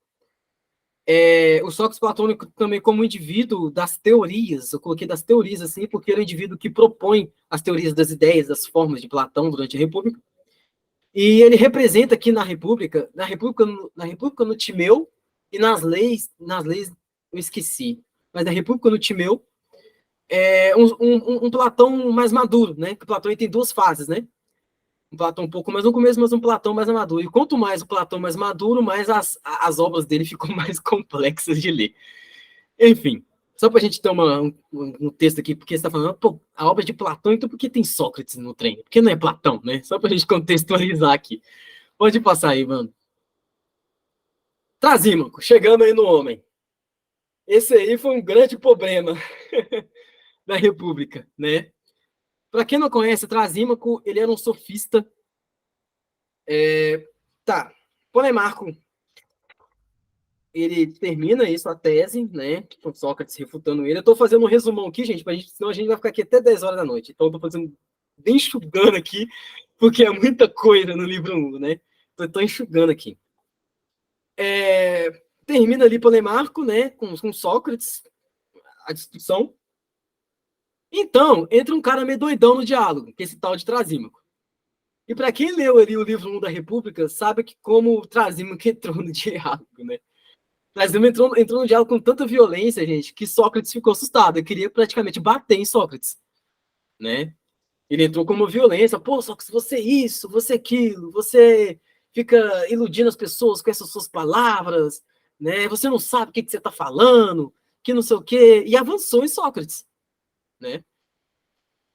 O Sócrates platônico também como indivíduo das teorias, eu coloquei das teorias assim, porque ele é o indivíduo que propõe as teorias das ideias, das formas de Platão durante a República. E ele representa aqui na República no Timeu e nas leis eu esqueci, mas na República no Timeu um Platão mais maduro, né? Que o Platão tem duas fases, né? Um Platão um pouco mais no começo, mas um Platão mais maduro. E quanto mais o Platão mais maduro, mais as obras dele ficam mais complexas de ler. Enfim, só para a gente ter um texto aqui, porque você está falando, pô, a obra de Platão, então por que tem Sócrates no trem? Porque não é Platão, né? Só para a gente contextualizar aqui. Pode passar aí, mano. Trasímaco, chegando aí no homem. Esse aí foi um grande problema da República, né? Para quem não conhece, Trasímaco, ele era um sofista. Tá, Polemarco, ele termina isso, a tese, né? Com Sócrates refutando ele. Eu tô fazendo um resumão aqui, gente, senão a gente vai ficar aqui até 10 horas da noite. Então eu tô fazendo bem enxugando aqui, porque é muita coisa no livro 1, né? Então, eu tô enxugando aqui. Termina ali Polemarco, né? Com Sócrates, a discussão. Então, entra um cara meio doidão no diálogo, que é esse tal de Trasímaco. E para quem leu ali o livro 1 da República, sabe que como o Trasímaco entrou no diálogo, né? Trasímaco entrou no diálogo com tanta violência, gente, que Sócrates ficou assustado. Ele queria praticamente bater em Sócrates, né? Ele entrou com uma violência. Pô, Sócrates, você é isso, você é aquilo, você fica iludindo as pessoas com essas suas palavras, né? Você não sabe o que você está falando, que não sei o quê. E avançou em Sócrates, né?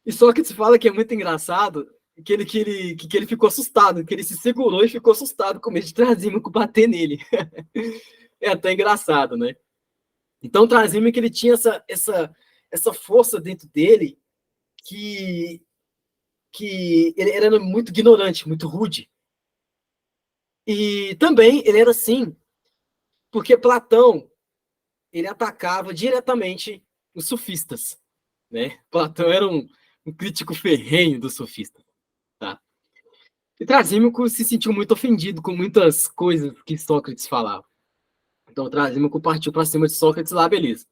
E Sócrates fala que é muito engraçado que ele ficou assustado, que ele se segurou e ficou assustado com medo de Trasímaco bater nele. É até engraçado, né? Então, Trasímaco, ele tinha essa força dentro dele que ele era muito ignorante, muito rude. E também ele era, assim, Porque Platão, ele atacava diretamente os sofistas, né? Platão era um crítico ferrenho dos sofistas, tá? E Trasímaco se sentiu muito ofendido com muitas coisas que Sócrates falava. Então Trasímaco partiu para cima de Sócrates lá, beleza.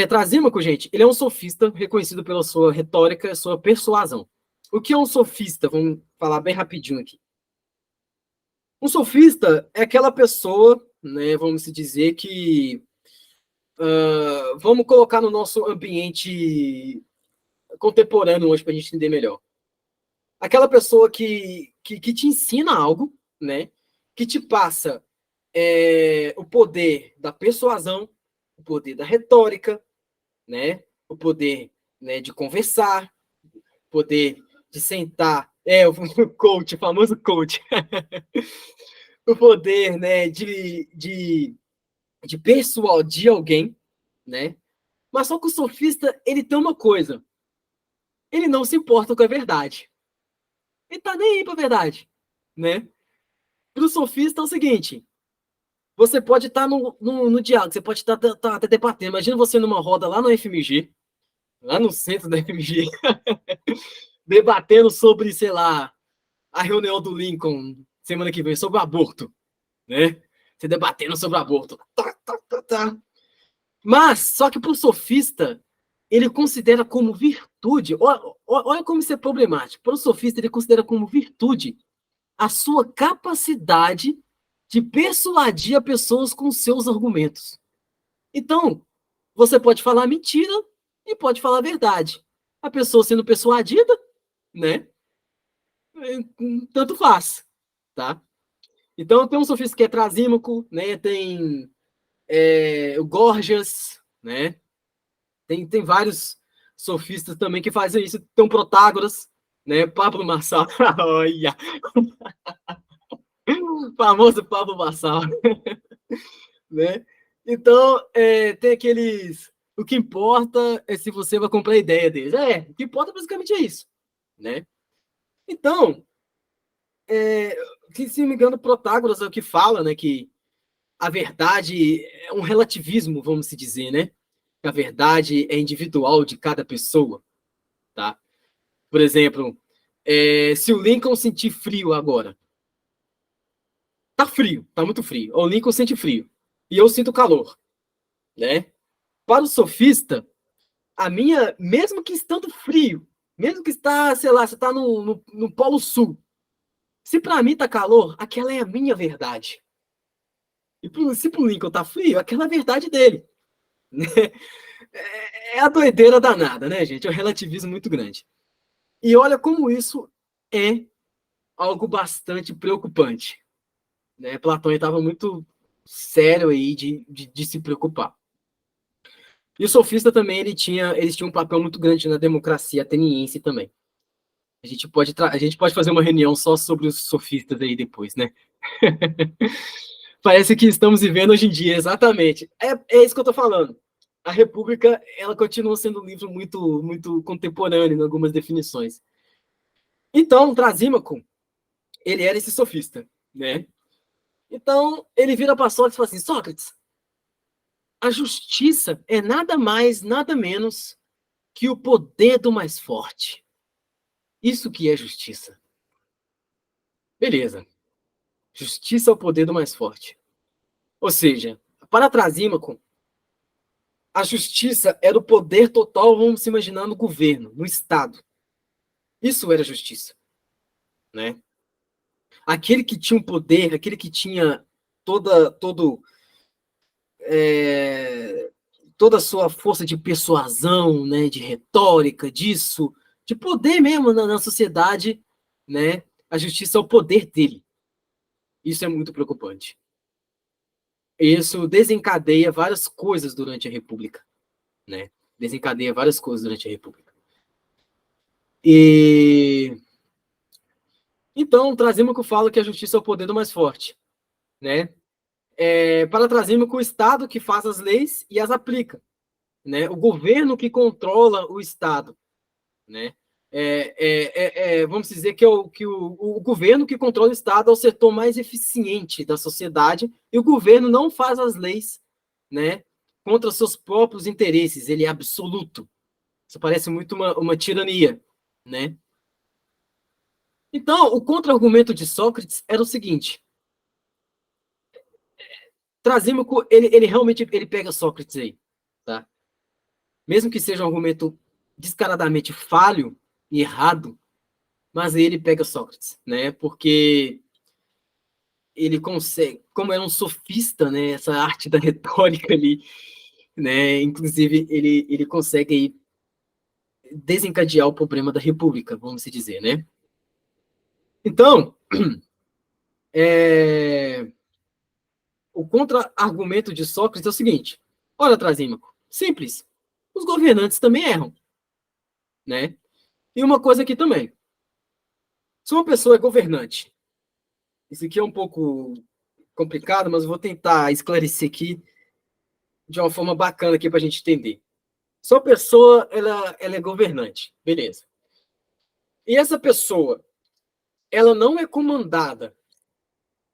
Trasímaco, gente, ele é um sofista reconhecido pela sua retórica, sua persuasão. O que é um sofista? Vamos falar bem rapidinho aqui. Um sofista é aquela pessoa, né, vamos dizer que vamos colocar no nosso ambiente contemporâneo hoje para a gente entender melhor. Aquela pessoa que te ensina algo, né, que te passa o poder da persuasão, o poder da retórica, né, o poder, né, de conversar, o poder de sentar, o coach, o famoso coach, o poder, né, de persuadir alguém, né? Mas só que o sofista, ele tem uma coisa. Ele não se importa com a verdade. Ele tá nem aí pra verdade, né? Pro sofista é o seguinte, você pode estar no diálogo, você pode estar até debatendo. Imagina você numa roda lá no FMG, lá no centro da FMG, debatendo sobre, sei lá, a reunião do Lincoln semana que vem, sobre o aborto, né? Você debatendo sobre o aborto. Tá. Mas, só que para o sofista, ele considera como virtude, olha como isso é problemático. Para o sofista, ele considera como virtude a sua capacidade de persuadir a pessoas com seus argumentos. Então, você pode falar mentira e pode falar a verdade. A pessoa sendo persuadida, né? Tanto faz, tá? Então, tem um sofista que é Trasímaco, né? Tem o Gorgias, né? Tem vários sofistas também que fazem isso. Tem o Protágoras, né? Pablo Marçal. Olha! O famoso Pablo Marçal. Né? Então, tem aqueles... O que importa é se você vai comprar a ideia deles. O que importa basicamente é isso, né? Então, se não me engano, Protágoras é o que fala, né? Que a verdade é um relativismo, vamos dizer, né? A verdade é individual de cada pessoa, tá? Por exemplo, se o Lincoln sentir frio agora, tá frio, tá muito frio. O Lincoln sente frio e eu sinto calor, né? Para o sofista, mesmo que estando frio, mesmo que está, sei lá, você está no Polo Sul, se para mim tá calor, aquela é a minha verdade. E se pro Lincoln tá frio, aquela é a verdade dele. Né? É a doideira danada, né, gente? É um relativismo muito grande. E olha como isso é algo bastante preocupante. Né? Platão estava muito sério aí de se preocupar. E o sofista também, eles tinham um papel muito grande na democracia ateniense também. A gente pode fazer uma reunião só sobre os sofistas aí depois, né? Parece que estamos vivendo hoje em dia, exatamente. É isso que eu estou falando. A República, ela continua sendo um livro muito, muito contemporâneo em algumas definições. Então, Trasímaco, ele era esse sofista, né? Então, ele vira para Sócrates e fala assim, Sócrates, a justiça é nada mais, nada menos que o poder do mais forte. Isso que é justiça. Beleza. Justiça é o poder do mais forte. Ou seja, para Trasímaco, a justiça era o poder total, vamos se imaginar, no governo, no Estado. Isso era justiça. Né? Aquele que tinha um poder, aquele que tinha toda a sua força de persuasão, né, de retórica, de poder mesmo na sociedade, né? A justiça é o poder dele. Isso é muito preocupante. Isso desencadeia várias coisas durante a República, né? Desencadeia várias coisas durante a República. Então, Trasímaco fala que a justiça é o poder do mais forte, né? Para Trasímaco, o Estado que faz as leis e as aplica, né? O governo que controla o Estado, né? Vamos dizer que, o governo que controla o Estado é o setor mais eficiente da sociedade, e o governo não faz as leis, né, contra seus próprios interesses, ele é absoluto. Isso parece muito uma tirania, né? Então, o contra-argumento de Sócrates era o seguinte: Trasímaco, ele realmente pega Sócrates aí, tá? Mesmo que seja um argumento descaradamente falho e errado, mas ele pega Sócrates, né? Porque ele consegue, como era um sofista, né? Essa arte da retórica ali, né? Inclusive, ele consegue aí desencadear o problema da República, vamos se dizer, né? Então, o contra-argumento de Sócrates é o seguinte: olha, Trasímaco, simples, os governantes também erram, né? E uma coisa aqui também, se uma pessoa é governante, isso aqui é um pouco complicado, mas eu vou tentar esclarecer aqui de uma forma bacana aqui para a gente entender. Se uma pessoa ela é governante, beleza. E essa pessoa, ela não é comandada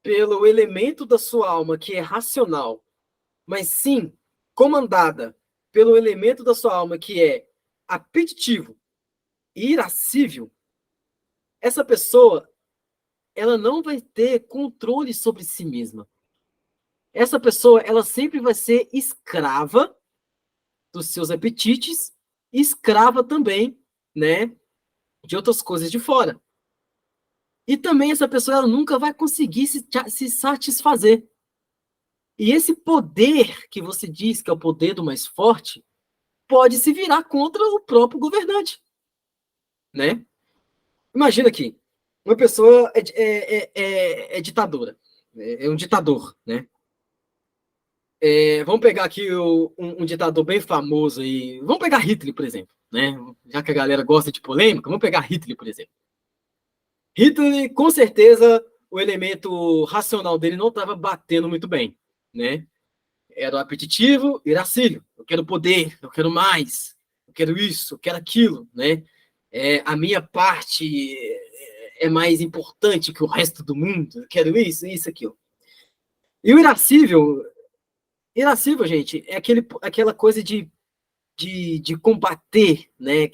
pelo elemento da sua alma que é racional, mas sim comandada pelo elemento da sua alma que é apetitivo e irascível, essa pessoa ela não vai ter controle sobre si mesma. Essa pessoa ela sempre vai ser escrava dos seus apetites, e escrava também, né, de outras coisas de fora. E também essa pessoa ela nunca vai conseguir se satisfazer. E esse poder que você diz que é o poder do mais forte, pode se virar contra o próprio governante, né? Imagina aqui, uma pessoa é ditadora, é um ditador, né? Vamos pegar aqui um ditador bem famoso aí, vamos pegar Hitler, por exemplo, né? Já que a galera gosta de polêmica, vamos pegar Hitler, por exemplo. Hitler, com certeza, o elemento racional dele não estava batendo muito bem, né? Era o apetitivo, irascível. Eu quero poder, eu quero mais, eu quero isso, eu quero aquilo, né? A minha parte é mais importante que o resto do mundo. Eu quero isso, aquilo. E o irascível, gente, é aquela coisa de combater, né?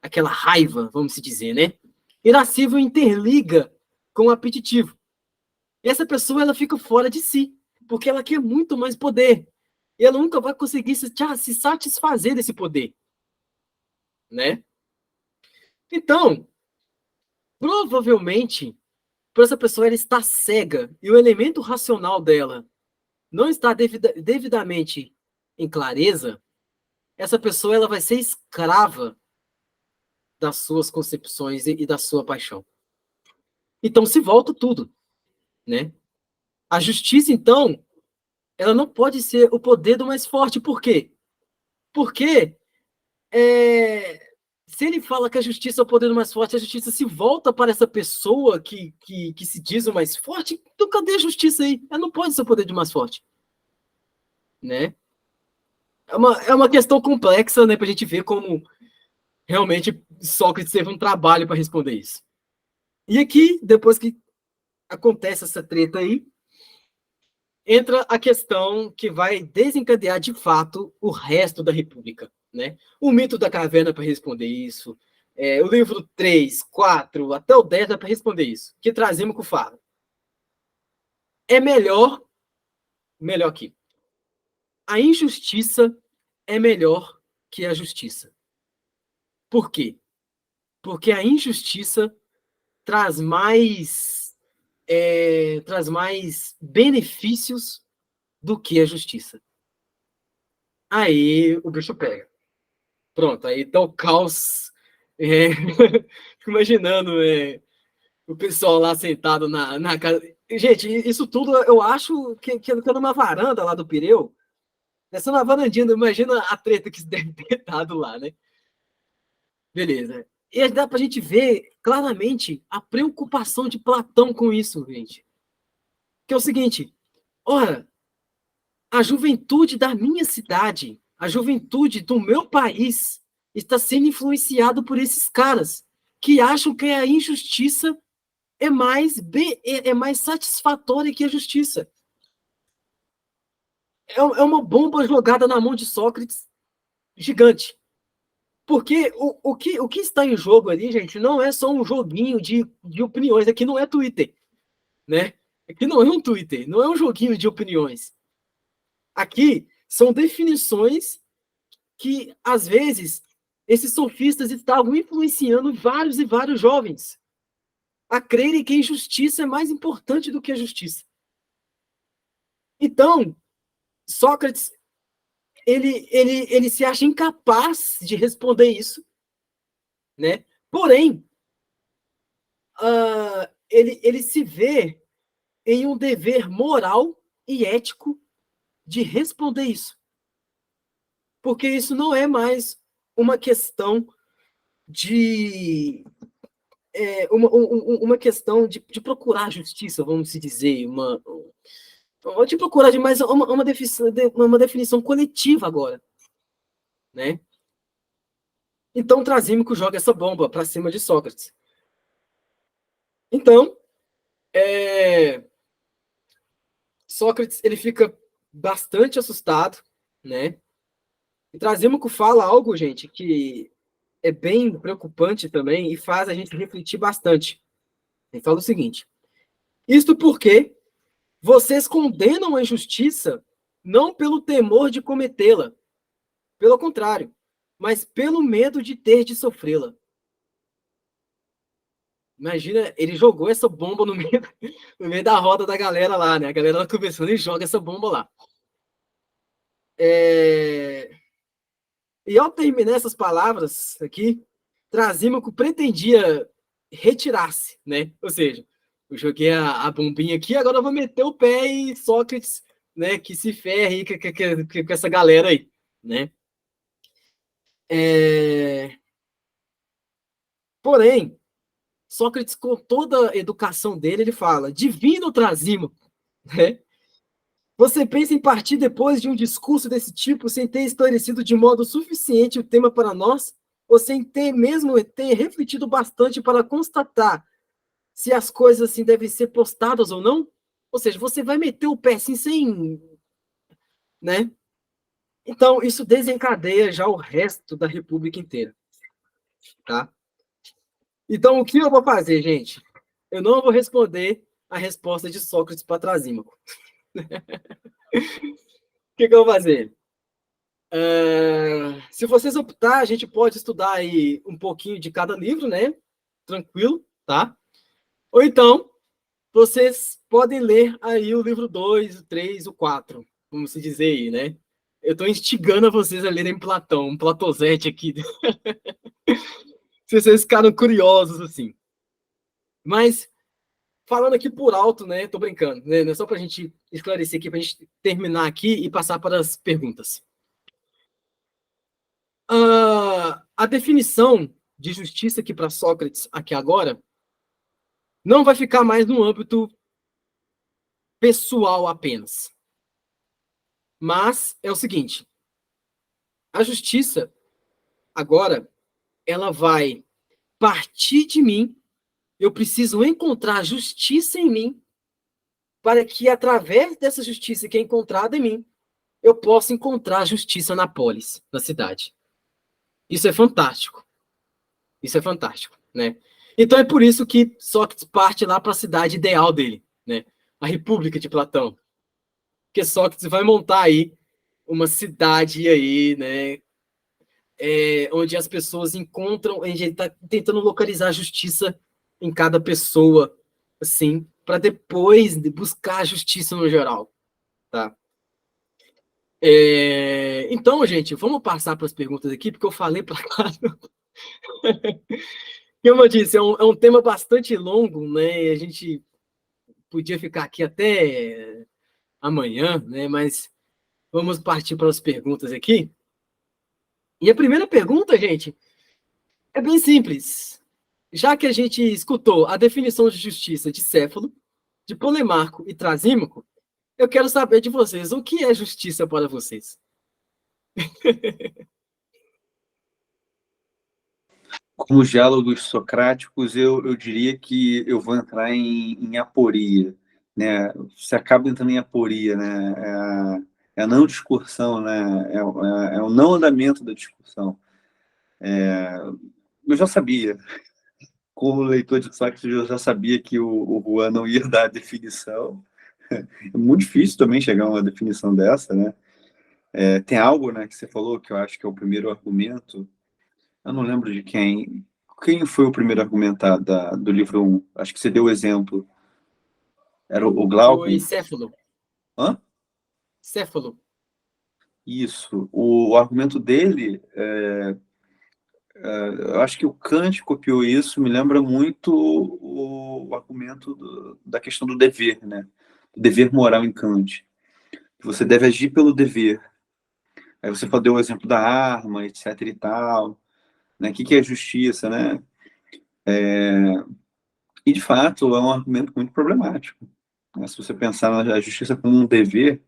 Aquela raiva, vamos se dizer, né? Irascível interliga com o apetitivo. E essa pessoa ela fica fora de si, porque ela quer muito mais poder. E ela nunca vai conseguir se satisfazer desse poder, né? Então, provavelmente, por essa pessoa ela está cega e o elemento racional dela não está devidamente em clareza, essa pessoa ela vai ser escrava das suas concepções e da sua paixão. Então se volta tudo, né? A justiça, então, ela não pode ser o poder do mais forte. Por quê? Porque se ele fala que a justiça é o poder do mais forte, a justiça se volta para essa pessoa que se diz o mais forte, então cadê a justiça aí? Ela não pode ser o poder do mais forte, né? É uma questão complexa, né, para a gente ver como realmente Sócrates teve um trabalho para responder isso. E aqui, depois que acontece essa treta aí, entra a questão que vai desencadear de fato o resto da República, né? O mito da caverna para responder isso, o livro 3, 4, até o 10 dá para responder isso, que trazemos com o fala. É melhor que a injustiça é melhor que a justiça. Por quê? Porque a injustiça traz mais benefícios do que a justiça. Aí o bicho pega. Pronto, aí tá o caos. Fico imaginando o pessoal lá sentado na casa. Gente, isso tudo eu acho que é numa varanda lá do Pireu. Essa na varandinha, imagina a treta que deve ter dado lá, né? Beleza. E dá pra gente ver claramente a preocupação de Platão com isso, gente. Que é o seguinte, ora, a juventude da minha cidade, a juventude do meu país está sendo influenciado por esses caras que acham que a injustiça é mais satisfatória que a justiça. É uma bomba jogada na mão de Sócrates gigante. Porque o que está em jogo ali, gente, não é só um joguinho de opiniões. Aqui não é Twitter, né? Aqui não é um Twitter, não é um joguinho de opiniões. Aqui são definições que, às vezes, esses sofistas estavam influenciando vários e vários jovens a crerem que a injustiça é mais importante do que a justiça. Então, Sócrates, ele se acha incapaz de responder isso, né? Porém, ele se vê em um dever moral e ético de responder isso. Porque isso não é mais uma questão de uma questão de procurar justiça, vamos se dizer, de procurar de mais uma definição coletiva agora, né? Então Trasímaco joga essa bomba para cima de Sócrates. Então, Sócrates ele fica bastante assustado, né? E Trasímaco fala algo, gente, que é bem preocupante também e faz a gente refletir bastante. Ele fala o seguinte: isto porque vocês condenam a injustiça não pelo temor de cometê-la, pelo contrário, mas pelo medo de ter de sofrê-la. Imagina, ele jogou essa bomba no meio da roda da galera lá, né? A galera lá conversando e joga essa bomba lá. E ao terminar essas palavras aqui, Trasímaco pretendia retirar-se, né? Ou seja, eu joguei a bombinha aqui, agora eu vou meter o pé e Sócrates, né, que se ferre com essa galera aí, né? Porém, Sócrates, com toda a educação dele, ele fala: divino Trasímaco, né? Você pensa em partir depois de um discurso desse tipo sem ter esclarecido de modo suficiente o tema para nós? Ou sem ter refletido bastante para constatar se as coisas assim devem ser postadas ou não? Ou seja, você vai meter o pé assim sem... né? Então, isso desencadeia já o resto da República inteira. Tá? Então, o que eu vou fazer, gente? Eu não vou responder a resposta de Sócrates para Trasímaco. O que eu vou fazer? Se vocês optar, a gente pode estudar aí um pouquinho de cada livro, né? Tranquilo, tá? Ou então, vocês podem ler aí o livro 2, o 3, o 4, vamos se dizer aí, né? Eu estou instigando a vocês a lerem Platão, um Platosete aqui. Se vocês ficaram curiosos, assim. Mas, falando aqui por alto, né? Tô brincando, né? Só para a gente esclarecer aqui, para a gente terminar aqui e passar para as perguntas. A definição de justiça aqui para Sócrates, aqui agora, não vai ficar mais no âmbito pessoal apenas. Mas é o seguinte: a justiça, agora, ela vai partir de mim. Eu preciso encontrar justiça em mim, para que, através dessa justiça que é encontrada em mim, eu possa encontrar justiça na polis, na cidade. Isso é fantástico. Isso é fantástico, né? Então é por isso que Sócrates parte lá para a cidade ideal dele, né? A República de Platão. Porque Sócrates vai montar aí uma cidade aí, né? Onde as pessoas encontram, onde ele está tentando localizar a justiça em cada pessoa, assim, para depois buscar a justiça no geral, tá? Então, gente, vamos passar para as perguntas aqui, porque eu falei para cá. Como eu disse, é um tema bastante longo, né? A gente podia ficar aqui até amanhã, né? Mas vamos partir para as perguntas aqui. E a primeira pergunta, gente, é bem simples. Já que a gente escutou a definição de justiça de Céfalo, de Polemarco e Trasímaco, eu quero saber de vocês, o que é justiça para vocês? como os diálogos socráticos, eu diria que eu vou entrar em aporia, né? Você acaba entrando em aporia, né? É a não discussão, né? É o não andamento da discussão. Eu já sabia, como leitor de Sócrates, eu já sabia que o Juan não ia dar a definição. É muito difícil também chegar a uma definição dessa, né? Tem algo, né, que você falou que eu acho que é o primeiro argumento. Eu não lembro de quem. Quem foi o primeiro a argumentar do livro 1? Acho que você deu o exemplo. Era o Foi Glaucon? Céfalo. Hã? Céfalo. Isso. O argumento dele, eu acho que o Kant copiou isso, me lembra muito o argumento da questão do dever, né? O dever moral em Kant. Você deve agir pelo dever. Aí você deu o exemplo da arma, etc e tal, né? O que é justiça, né? E, de fato, é um argumento muito problemático, né? Se você pensar na justiça como um dever,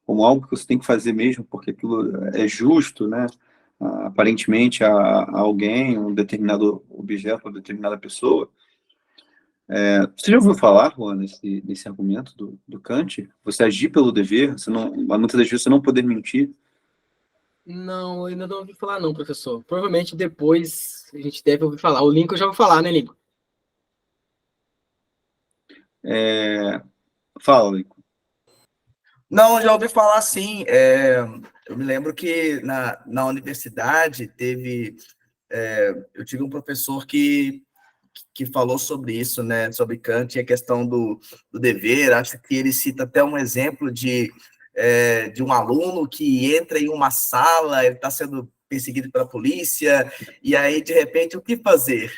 como algo que você tem que fazer mesmo, porque aquilo é justo, né? Aparentemente, a alguém, um determinado objeto, uma determinada pessoa. Você já ouviu falar, Juan, nesse argumento do Kant? Você agir pelo dever, você não, muitas das vezes você não poder mentir. Não, eu ainda não ouvi falar não, professor. Provavelmente depois a gente deve ouvir falar. O Lincoln eu já ouvi falar, né, Lincoln? Fala, Lincoln. Não, já ouvi falar sim. Eu me lembro que na universidade eu tive um professor que falou sobre isso, né? Sobre Kant e a questão do dever. Acho que ele cita até um exemplo de um aluno que entra em uma sala, ele está sendo perseguido pela polícia, e aí, de repente, o que fazer?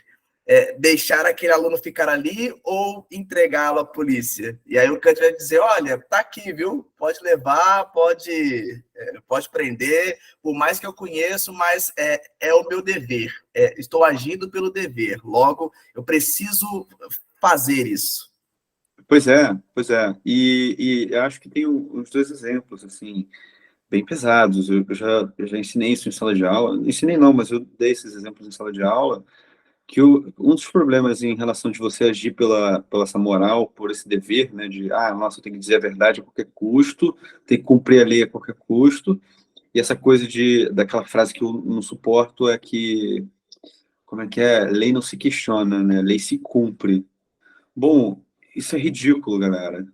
Deixar aquele aluno ficar ali ou entregá-lo à polícia? E aí o Kant vai dizer, olha, tá aqui, viu? Pode levar, pode prender, por mais que eu conheço, mas é o meu dever. Estou agindo pelo dever, logo eu preciso fazer isso. Pois é, pois é. E eu acho que tem uns dois exemplos, assim, bem pesados. Eu já ensinei isso em sala de aula. Ensinei não, mas eu dei esses exemplos em sala de aula, que um dos problemas em relação de você agir pela essa moral, por esse dever, né, de, nossa, eu tenho que dizer a verdade a qualquer custo, tem que cumprir a lei a qualquer custo, e essa coisa daquela frase que eu não suporto é que, como é que é? Lei não se questiona, né? Lei se cumpre. Bom, isso é ridículo, galera.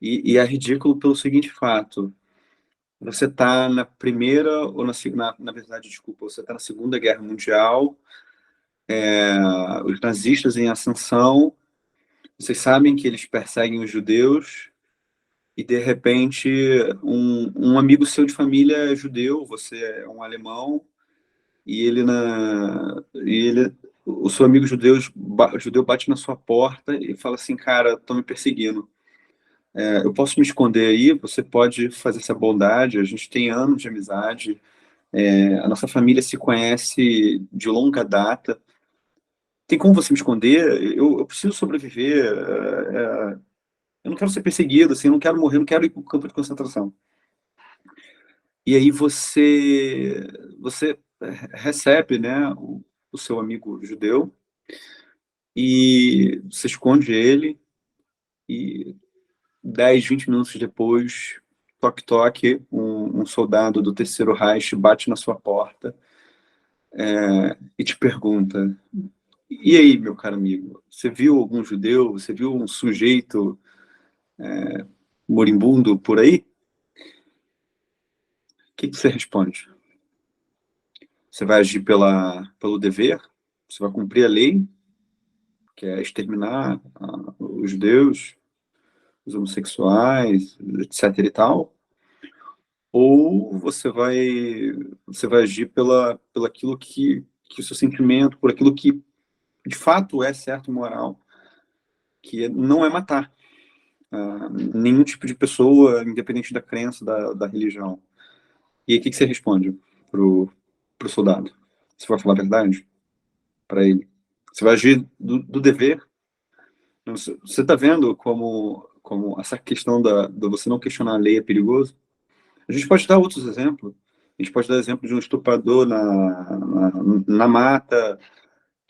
E é ridículo pelo seguinte fato: você está na primeira, ou na verdade, desculpa, você está na Segunda Guerra Mundial, os nazistas em ascensão, vocês sabem que eles perseguem os judeus, e de repente um amigo seu de família é judeu, você é um alemão, e o seu amigo judeu bate na sua porta e fala assim, cara, estão me perseguindo. Eu posso me esconder aí, você pode fazer essa bondade, a gente tem anos de amizade, a nossa família se conhece de longa data, tem como você me esconder? Eu preciso sobreviver, eu não quero ser perseguido, assim, eu não quero morrer, eu não quero ir para o campo de concentração. E aí você recebe, né, o seu amigo judeu, e você esconde ele, e 10, 20 minutos depois, toque-toque, um soldado do Terceiro Reich bate na sua porta e te pergunta, e aí, meu caro amigo, você viu algum judeu, você viu um sujeito moribundo por aí? O que você responde? Você vai agir pelo dever? Você vai cumprir a lei, que é exterminar os judeus, os homossexuais, etc e tal? Ou você vai agir pelo aquilo que o seu sentimento, por aquilo que de fato é certo e moral, que não é matar nenhum tipo de pessoa, independente da crença, da religião. E aí, o que você responde pro soldado? Você vai falar a verdade para ele? Você vai agir do dever? Você está vendo como essa questão do você não questionar a lei é perigoso? A gente pode dar outros exemplos. A gente pode dar exemplo de um estuprador na mata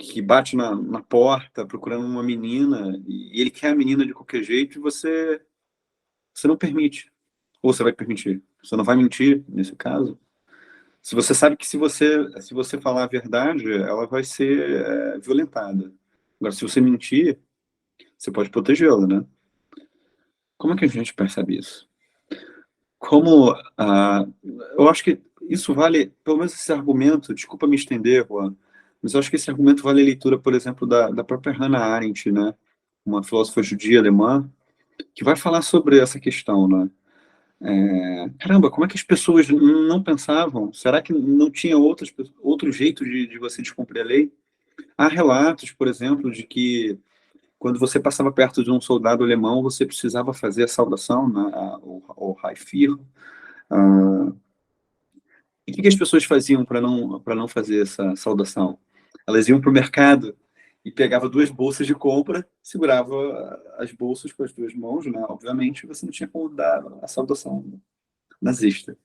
que bate na porta procurando uma menina, e ele quer a menina de qualquer jeito, e você não permite. Ou você vai permitir? Você não vai mentir, nesse caso? Se você sabe que se você falar a verdade, ela vai ser violentada. Agora, se você mentir, você pode protegê-la, né? Como é que a gente percebe isso? Como, eu acho que isso vale, pelo menos esse argumento, desculpa me estender, Juan, mas eu acho que esse argumento vale a leitura, por exemplo, da própria Hannah Arendt, né? Uma filósofa judia alemã, que vai falar sobre essa questão, né? Caramba, como é que as pessoas não pensavam? Será que não tinha outro jeito de você descumprir a lei? Há relatos, por exemplo, de que quando você passava perto de um soldado alemão, você precisava fazer a saudação, né, o Heil Führer. E o que as pessoas faziam para não fazer essa saudação? Elas iam para o mercado e pegava 2 bolsas de compra, segurava as bolsas com as 2 mãos, né? Obviamente, você não tinha como dar a saudação nazista.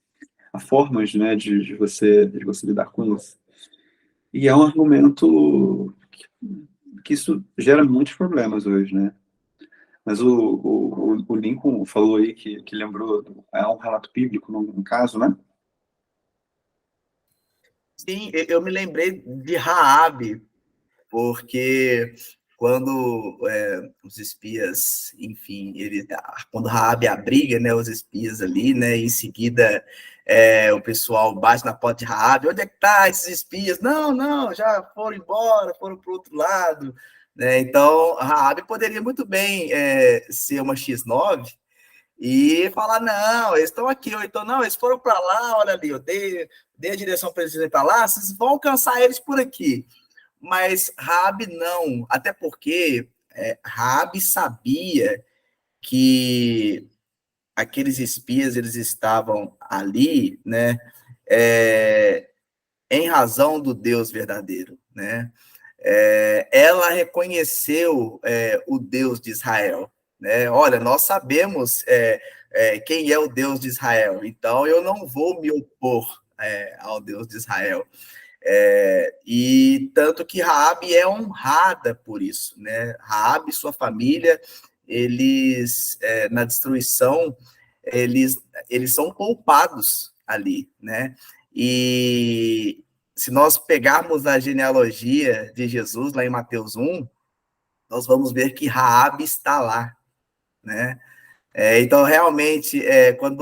Há formas, né, de você lidar com isso. E é um argumento que isso gera muitos problemas hoje, né? Mas o Lincoln falou aí que lembrou, é um relato bíblico, no caso, né? Sim, eu me lembrei de Raabe, porque quando os espias, enfim, quando Raabe abriga, né, os espias ali, né, e em seguida o pessoal bate na porta de Raabe, onde é que tá esses espias? Não, não, já foram embora, foram para o outro lado, né? Então Raabe poderia muito bem ser uma X9 e falar, não, eles estão aqui, ou então, não, eles foram para lá, olha ali, eu dei a direção para eles irem para lá, vocês vão alcançar eles por aqui. Mas Raabe não, até porque Raabe sabia que aqueles espias eles estavam ali, né, em razão do Deus verdadeiro, né? Ela reconheceu o Deus de Israel, né? Olha, nós sabemos quem é o Deus de Israel, então eu não vou me opor ao Deus de Israel. E tanto que Raabe é honrada por isso, né? Raabe e sua família, eles na destruição, eles são poupados ali, né? E se nós pegarmos a genealogia de Jesus lá em Mateus 1, nós vamos ver que Raabe está lá, né? Então, realmente, quando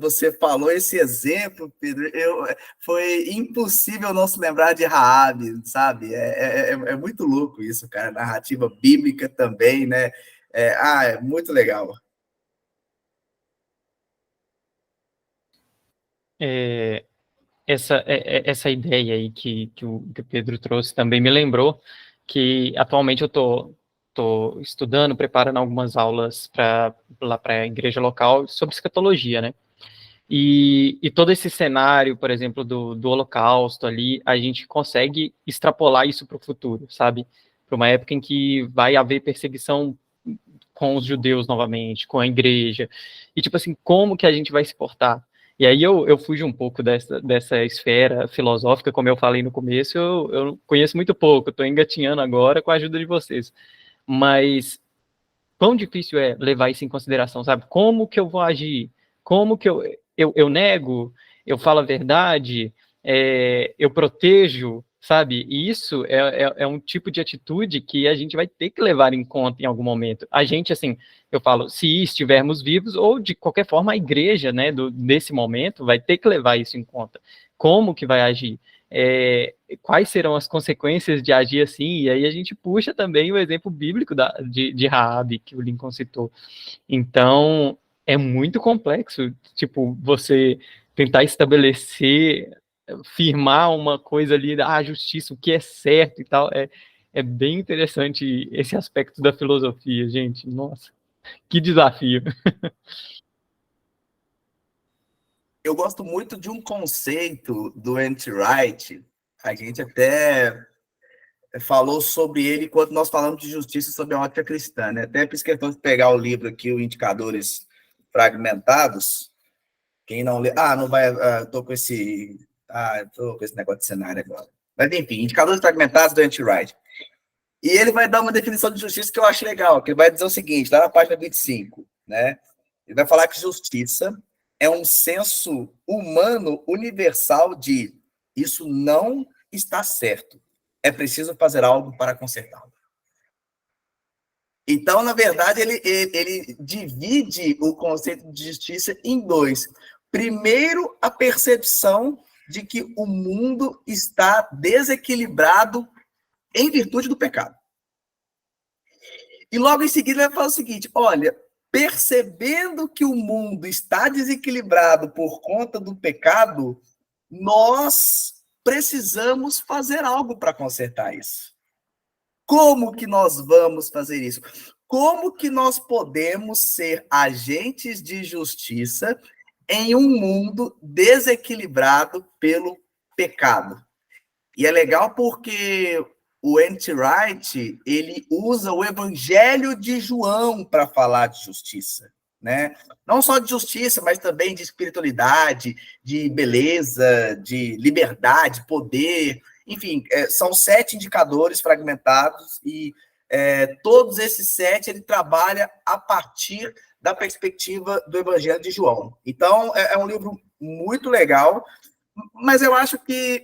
você falou esse exemplo, Pedro, foi impossível não se lembrar de Raabe, sabe? É muito louco isso, cara. Narrativa bíblica também, né? É muito legal. É, essa ideia aí que o Pedro trouxe também me lembrou que atualmente eu tô estudando, preparando algumas aulas lá para a igreja local sobre escatologia, né? E todo esse cenário, por exemplo, do Holocausto ali, a gente consegue extrapolar isso para o futuro, sabe? Para uma época em que vai haver perseguição com os judeus novamente, com a igreja. E, tipo assim, como que a gente vai se portar? E aí eu fujo um pouco dessa esfera filosófica, como eu falei no começo, eu conheço muito pouco, estou engatinhando agora com a ajuda de vocês. Mas quão difícil é levar isso em consideração, sabe? Como que eu vou agir? Como que eu nego? Eu falo a verdade? Eu protejo, sabe? E isso é um tipo de atitude que a gente vai ter que levar em conta em algum momento. A gente, assim, eu falo, se estivermos vivos, ou de qualquer forma a igreja, né, desse momento, vai ter que levar isso em conta. Como que vai agir? Quais serão as consequências de agir assim? E aí a gente puxa também o exemplo bíblico de Raabe, que o Lincoln citou. Então, é muito complexo, tipo, você tentar estabelecer, firmar uma coisa ali, a justiça, o que é certo e tal, é bem interessante esse aspecto da filosofia, gente. Nossa, que desafio. Eu gosto muito de um conceito do N.T. Wright, a gente até falou sobre ele quando nós falamos de justiça sob a ótica cristã, né? Até fiz questão de pegar o livro aqui, o Indicadores Fragmentados. Quem não lê... não vai... tô com esse negócio de cenário agora. Mas, enfim, indicadores fragmentados do Anti-Wright. E ele vai dar uma definição de justiça que eu acho legal, que ele vai dizer o seguinte, lá na página 25, né? Ele vai falar que justiça é um senso humano universal de isso não está certo. É preciso fazer algo para consertá-lo. Então, na verdade, ele divide o conceito de justiça em dois. Primeiro, a percepção de que o mundo está desequilibrado em virtude do pecado. E logo em seguida ele vai falar o seguinte, olha, percebendo que o mundo está desequilibrado por conta do pecado, nós precisamos fazer algo para consertar isso. Como que nós vamos fazer isso? Como que nós podemos ser agentes de justiça em um mundo desequilibrado pelo pecado? E é legal porque o N.T. Wright, ele usa o Evangelho de João para falar de justiça, né? Não só de justiça, mas também de espiritualidade, de beleza, de liberdade, poder. Enfim, são 7 indicadores fragmentados e todos esses 7 ele trabalha a partir da perspectiva do Evangelho de João. Então, é um livro muito legal, mas eu acho que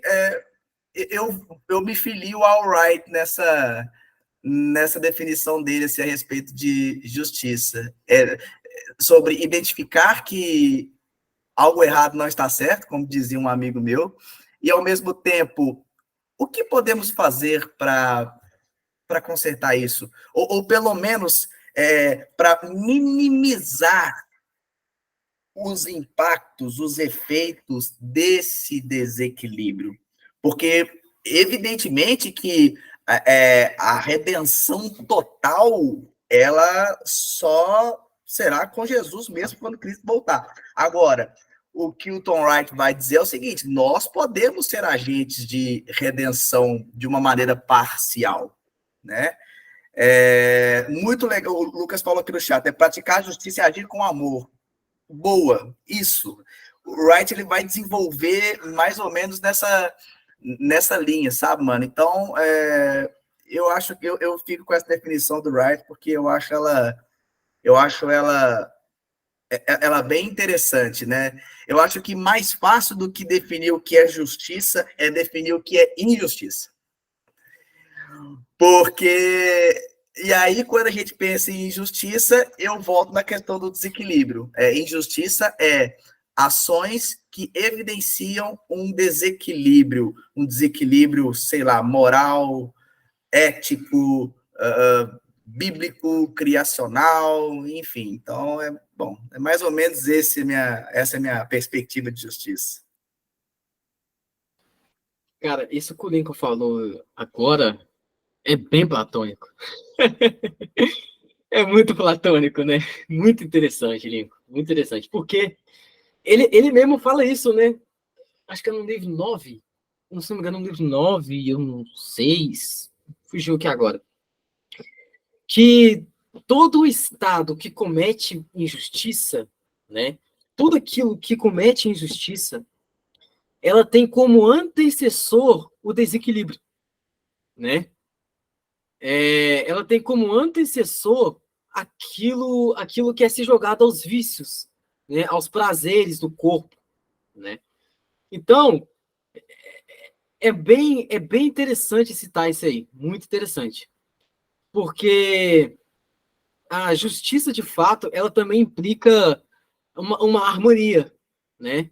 eu me filio ao Wright nessa definição dele assim, a respeito de justiça. Sobre identificar que algo errado não está certo, como dizia um amigo meu, e, ao mesmo tempo, o que podemos fazer para consertar isso? Ou pelo menos, para minimizar os impactos, os efeitos desse desequilíbrio. Porque, evidentemente, que a redenção total, ela só será com Jesus mesmo quando Cristo voltar. Agora, o que o Tom Wright vai dizer é o seguinte, nós podemos ser agentes de redenção de uma maneira parcial, né? Muito legal, o Lucas falou aqui no chat, praticar a justiça e agir com amor. Boa, isso. O Wright ele vai desenvolver mais ou menos nessa linha, sabe, mano? Então, eu acho que eu fico com essa definição do Wright porque eu acho ela bem interessante, né? Eu acho que mais fácil do que definir o que é justiça é definir o que é injustiça. Porque, e aí, quando a gente pensa em injustiça, eu volto na questão do desequilíbrio. Injustiça é ações que evidenciam um desequilíbrio, sei lá, moral, ético, bíblico, criacional, enfim. Então, é mais ou menos essa é a minha perspectiva de justiça. Cara, isso que o Lincoln falou agora é bem platônico. É muito platônico, né? Muito interessante, Lincoln. Muito interessante. Porque ele mesmo fala isso, né? Acho que é no livro 9. Não se me engano, no livro 9 e um 6. Fugiu aqui agora. Que todo o Estado que comete injustiça, né? Tudo aquilo que comete injustiça, ela tem como antecessor o desequilíbrio, né? Ela tem como antecessor aquilo que é se jogado aos vícios, né? Aos prazeres do corpo, né? Então, é bem interessante citar isso aí, muito interessante, porque a justiça, de fato, ela também implica uma harmonia, né?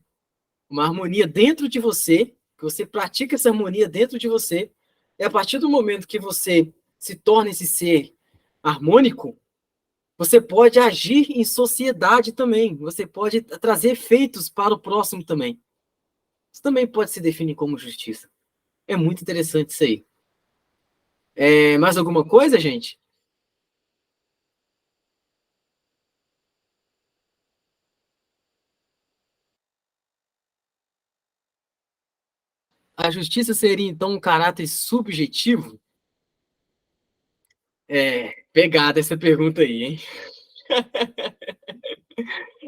Uma harmonia dentro de você, que você pratica essa harmonia dentro de você, e a partir do momento que você se torna esse ser harmônico, você pode agir em sociedade também, você pode trazer efeitos para o próximo também. Isso também pode se definir como justiça. É muito interessante isso aí. Mais alguma coisa, gente? A justiça seria, então, um caráter subjetivo? Pegada essa pergunta aí, hein?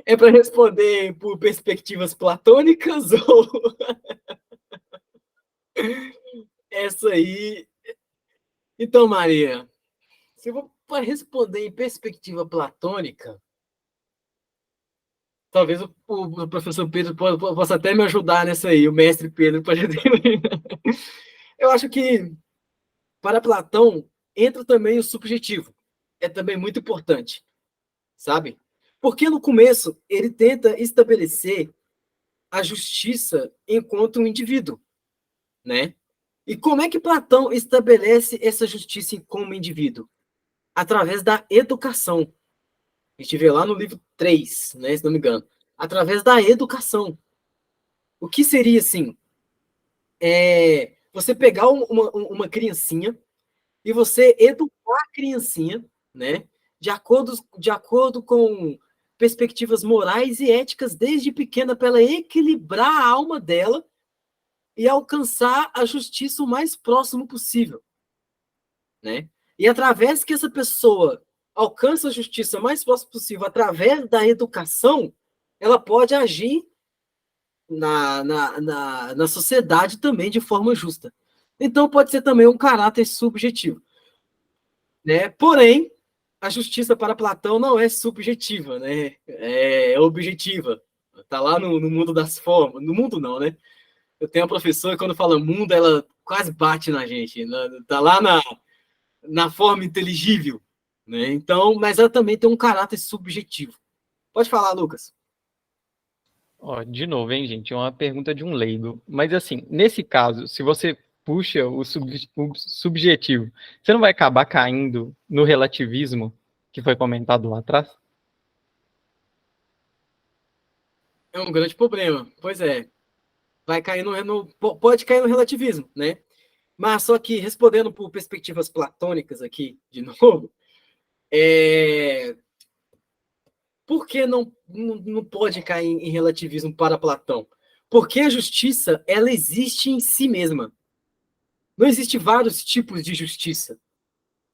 É para responder por perspectivas platônicas ou... Essa aí. Então, Maria, se eu vou para responder em perspectiva platônica, talvez o professor Pedro possa até me ajudar nessa aí, o mestre Pedro pode até. Eu acho que para Platão entra também o subjetivo. É também muito importante, sabe? Porque no começo ele tenta estabelecer a justiça enquanto um indivíduo, né? E como é que Platão estabelece essa justiça como indivíduo? Através da educação. A gente vê lá no livro 3, né, se não me engano. Através da educação. O que seria, assim, você pegar uma criancinha e você educar a criancinha, né, de acordo com perspectivas morais e éticas desde pequena, para ela equilibrar a alma dela e alcançar a justiça o mais próximo possível, né? E através que essa pessoa alcança a justiça o mais próximo possível, através da educação, ela pode agir na sociedade também de forma justa. Então, pode ser também um caráter subjetivo, né? Porém, a justiça para Platão não é subjetiva, né? É objetiva. Está lá no mundo das formas. No mundo não, né? Eu tenho uma professora que quando fala mundo, ela quase bate na gente. Está lá na forma inteligível, né? Então, mas ela também tem um caráter subjetivo. Pode falar, Lucas. Ó, de novo, hein, gente? É uma pergunta de um leigo. Mas, assim, nesse caso, se você puxa o subjetivo, você não vai acabar caindo no relativismo que foi comentado lá atrás? É um grande problema. Pois é. Vai cair pode cair no relativismo, né? Mas só que, respondendo por perspectivas platônicas aqui, de novo, por que não pode cair em relativismo para Platão? Porque a justiça, ela existe em si mesma. Não existe vários tipos de justiça,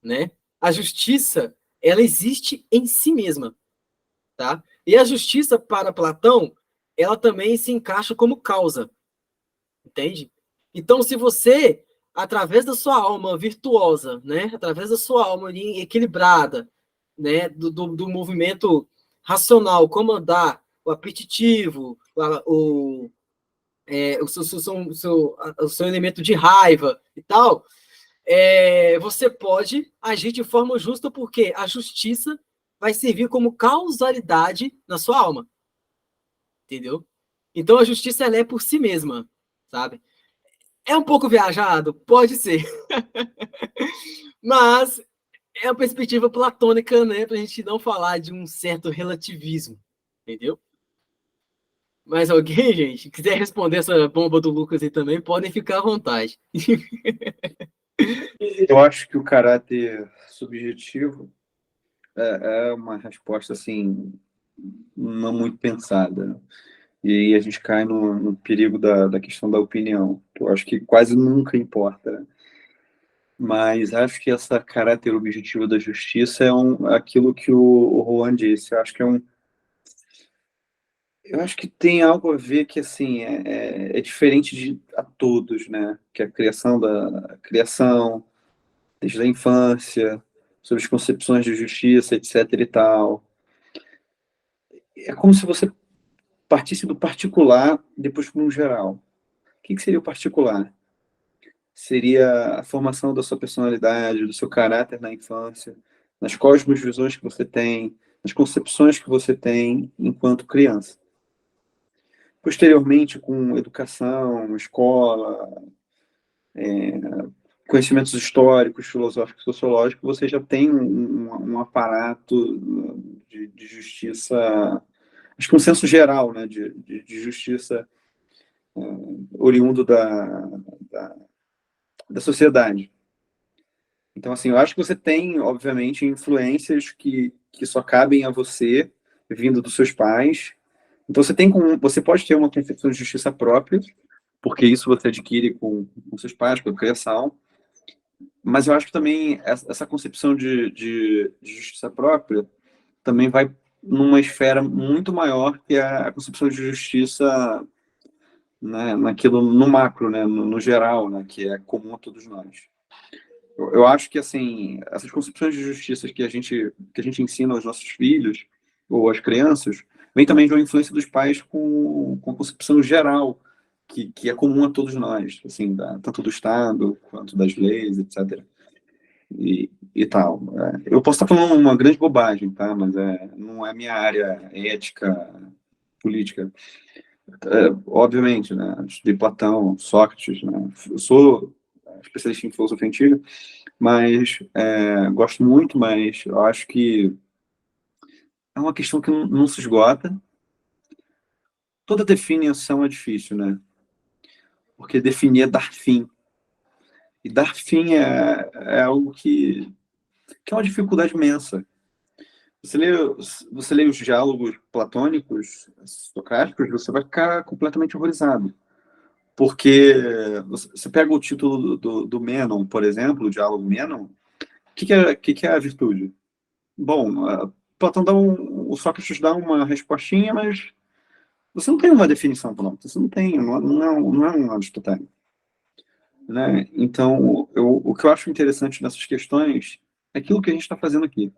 né? A justiça, ela existe em si mesma, tá? E a justiça para Platão, ela também se encaixa como causa, entende? Então, se você, através da sua alma virtuosa, né? Através da sua alma equilibrada, né? Do movimento racional, comandar o apetitivo, o seu elemento de raiva e tal, você pode agir de forma justa, porque a justiça vai servir como causalidade na sua alma, entendeu? Então a justiça ela é por si mesma, sabe? É um pouco viajado? Pode ser. Mas é a perspectiva platônica, né? Pra gente não falar de um certo relativismo, entendeu? Mais alguém, gente, quiser responder essa bomba do Lucas aí também, podem ficar à vontade. Eu acho que o caráter subjetivo é uma resposta, assim, não muito pensada. E aí a gente cai no perigo da questão da opinião, que eu acho que quase nunca importa. Mas acho que essa caráter objetivo da justiça aquilo que o Juan disse. Eu acho que tem algo a ver que assim é diferente de a todos, né? Que a criação da criação desde a infância, sobre as concepções de justiça, etc. e tal. É como se você partisse do particular depois para um geral. O que seria o particular? Seria a formação da sua personalidade, do seu caráter na infância, nas cosmovisões que você tem, nas concepções que você tem enquanto criança. Posteriormente, com educação, escola, conhecimentos históricos, filosóficos, sociológicos, você já tem um aparato de justiça, acho que um senso geral, né, de justiça oriundo da sociedade. Então, assim, eu acho que você tem, obviamente, influências que só cabem a você, vindo dos seus pais. Então, você pode ter uma concepção de justiça própria, porque isso você adquire com seus pais, com a criação. Mas eu acho que também essa concepção de justiça própria também vai numa esfera muito maior que a concepção de justiça né, naquilo no macro, né, no geral, né, que é comum a todos nós. Eu acho que, assim, essas concepções de justiça que a gente ensina aos nossos filhos ou às crianças, vem também de uma influência dos pais com a concepção geral, que é comum a todos nós, assim, tanto do Estado quanto das leis, etc. E tal. Eu posso estar falando uma grande bobagem, tá? Mas não é minha área ética, política. Obviamente, né? De Platão, Sócrates, né? Eu sou especialista em filosofia antiga, mas gosto muito, mas eu acho que é uma questão que não se esgota. Toda definição é difícil, né? Porque definir é dar fim. E dar fim é algo que é uma dificuldade imensa. Você lê os diálogos platônicos, socráticos, você vai ficar completamente horrorizado. Porque você pega o título do Mênon, por exemplo, o diálogo Mênon, o que é a virtude? Bom, Platão o Sócrates dá uma respostinha, mas você não tem uma definição pronta, você não tem, não é um Aristotélico, né? Então, o que eu acho interessante nessas questões é aquilo que a gente está fazendo aqui.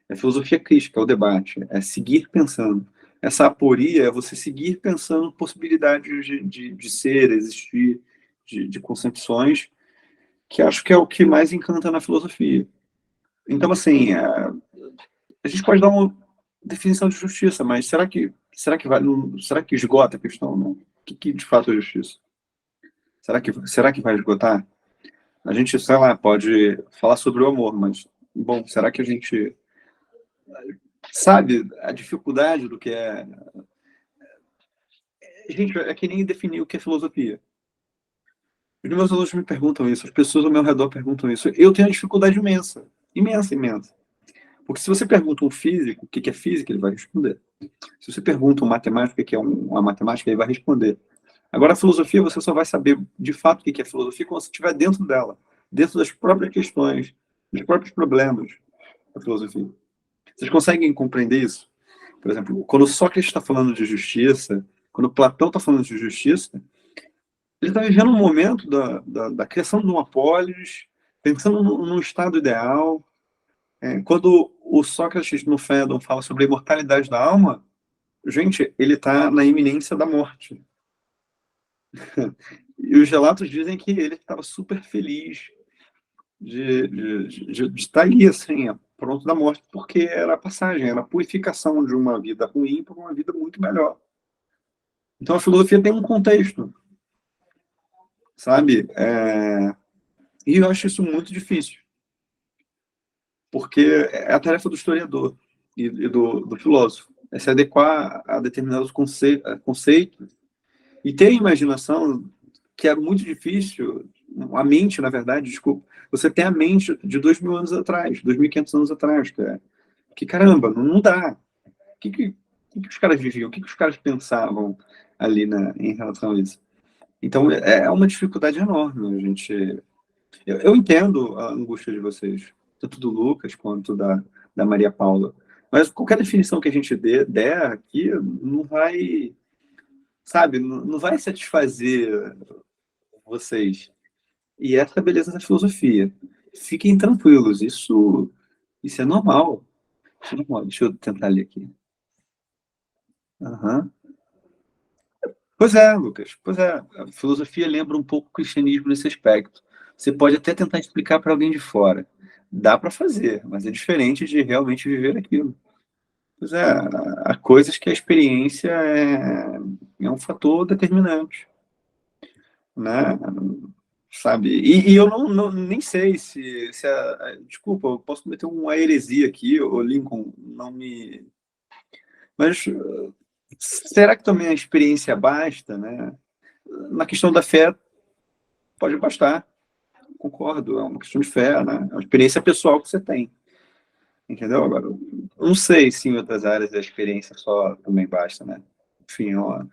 É filosofia crítica, é o debate, é seguir pensando. Essa aporia é você seguir pensando possibilidades de ser, existir, de concepções, que acho que é o que mais encanta na filosofia. Então, assim, a gente pode dar uma definição de justiça, mas será que será que esgota a questão? Não? O que de fato é justiça? Será que vai esgotar? A gente, sei lá, pode falar sobre o amor, mas, bom, será que a gente sabe a dificuldade do que é? Gente, é que nem definir o que é filosofia. Os meus alunos me perguntam isso, as pessoas ao meu redor perguntam isso. Eu tenho uma dificuldade imensa, imensa, imensa. Porque se você pergunta um físico o que é física, ele vai responder. Se você pergunta um matemático o que é uma matemática, ele vai responder. Agora, a filosofia, você só vai saber de fato o que é filosofia quando você estiver dentro dela, dentro das próprias questões, dos próprios problemas da filosofia. Vocês conseguem compreender isso? Por exemplo, quando Sócrates está falando de justiça, quando Platão está falando de justiça, ele está vivendo um momento da criação de uma polis, pensando num estado ideal. Quando o Sócrates, no Fédon, fala sobre a imortalidade da alma, gente, ele está na iminência da morte. E os relatos dizem que ele estava super feliz de estar ali, assim, pronto da morte, porque era a passagem, era a purificação de uma vida ruim para uma vida muito melhor. Então a filosofia tem um contexto, sabe? E eu acho isso muito difícil, porque é a tarefa do historiador e do filósofo, é se adequar a determinados conceitos e ter a imaginação, que é muito difícil, a mente, na verdade, desculpa, você tem a mente de 2.000 anos atrás, 2.500 anos atrás, que caramba, não dá. O que os caras viviam? O que os caras pensavam ali em relação a isso? Então, é uma dificuldade enorme. Eu entendo a angústia de vocês, tanto do Lucas quanto da Maria Paula, mas qualquer definição que a gente der aqui não vai, sabe, não vai satisfazer vocês. E essa é a beleza da filosofia. Fiquem tranquilos, isso é normal. Isso é normal. Deixa eu tentar ler aqui. Uhum. Pois é, Lucas. Pois é. A filosofia lembra um pouco o cristianismo nesse aspecto. Você pode até tentar explicar para alguém de fora. Dá para fazer, mas é diferente de realmente viver aquilo. Pois é, há coisas que a experiência é um fator determinante, né? Sabe? E eu nem sei se desculpa, eu posso cometer uma heresia aqui, o Lincoln não me... Mas será que também a experiência basta, né? Na questão da fé, pode bastar. Concordo, é uma questão de fé, né? É uma experiência pessoal que você tem. Entendeu? Agora, eu não sei se em outras áreas a experiência só também basta, né? Enfim, ó,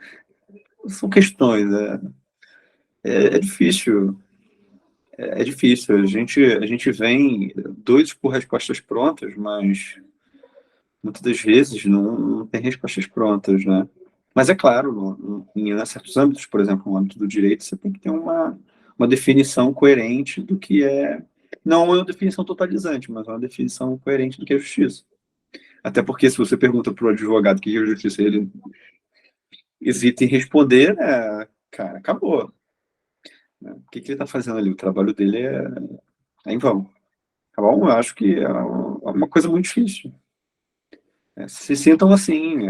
são questões. É difícil. É difícil. A gente vem doidos por respostas prontas, mas muitas das vezes não tem respostas prontas, né? Mas é claro, em certos âmbitos, por exemplo, no âmbito do direito, você tem que ter uma definição coerente do que é, não é uma definição totalizante, mas é uma definição coerente do que é justiça. Até porque se você pergunta para o advogado o que é justiça, ele hesita em responder, né, cara, acabou. O que ele está fazendo ali? O trabalho dele é em vão. Tá bom? Eu acho que é uma coisa muito difícil. Se sintam assim,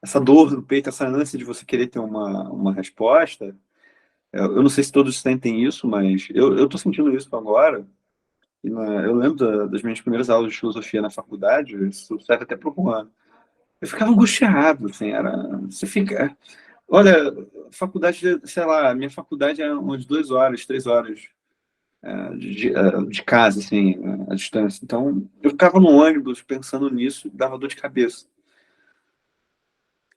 essa dor no peito, essa ânsia de você querer ter uma resposta. Eu não sei se todos sentem isso, mas eu tô sentindo isso agora. Eu lembro das minhas primeiras aulas de filosofia na faculdade, isso serve até para o Juan. Eu ficava angustiado, assim, você fica... Olha, faculdade, sei lá, minha faculdade é umas 2 horas, 3 horas de casa, assim, à distância. Então, eu ficava no ônibus pensando nisso, dava dor de cabeça.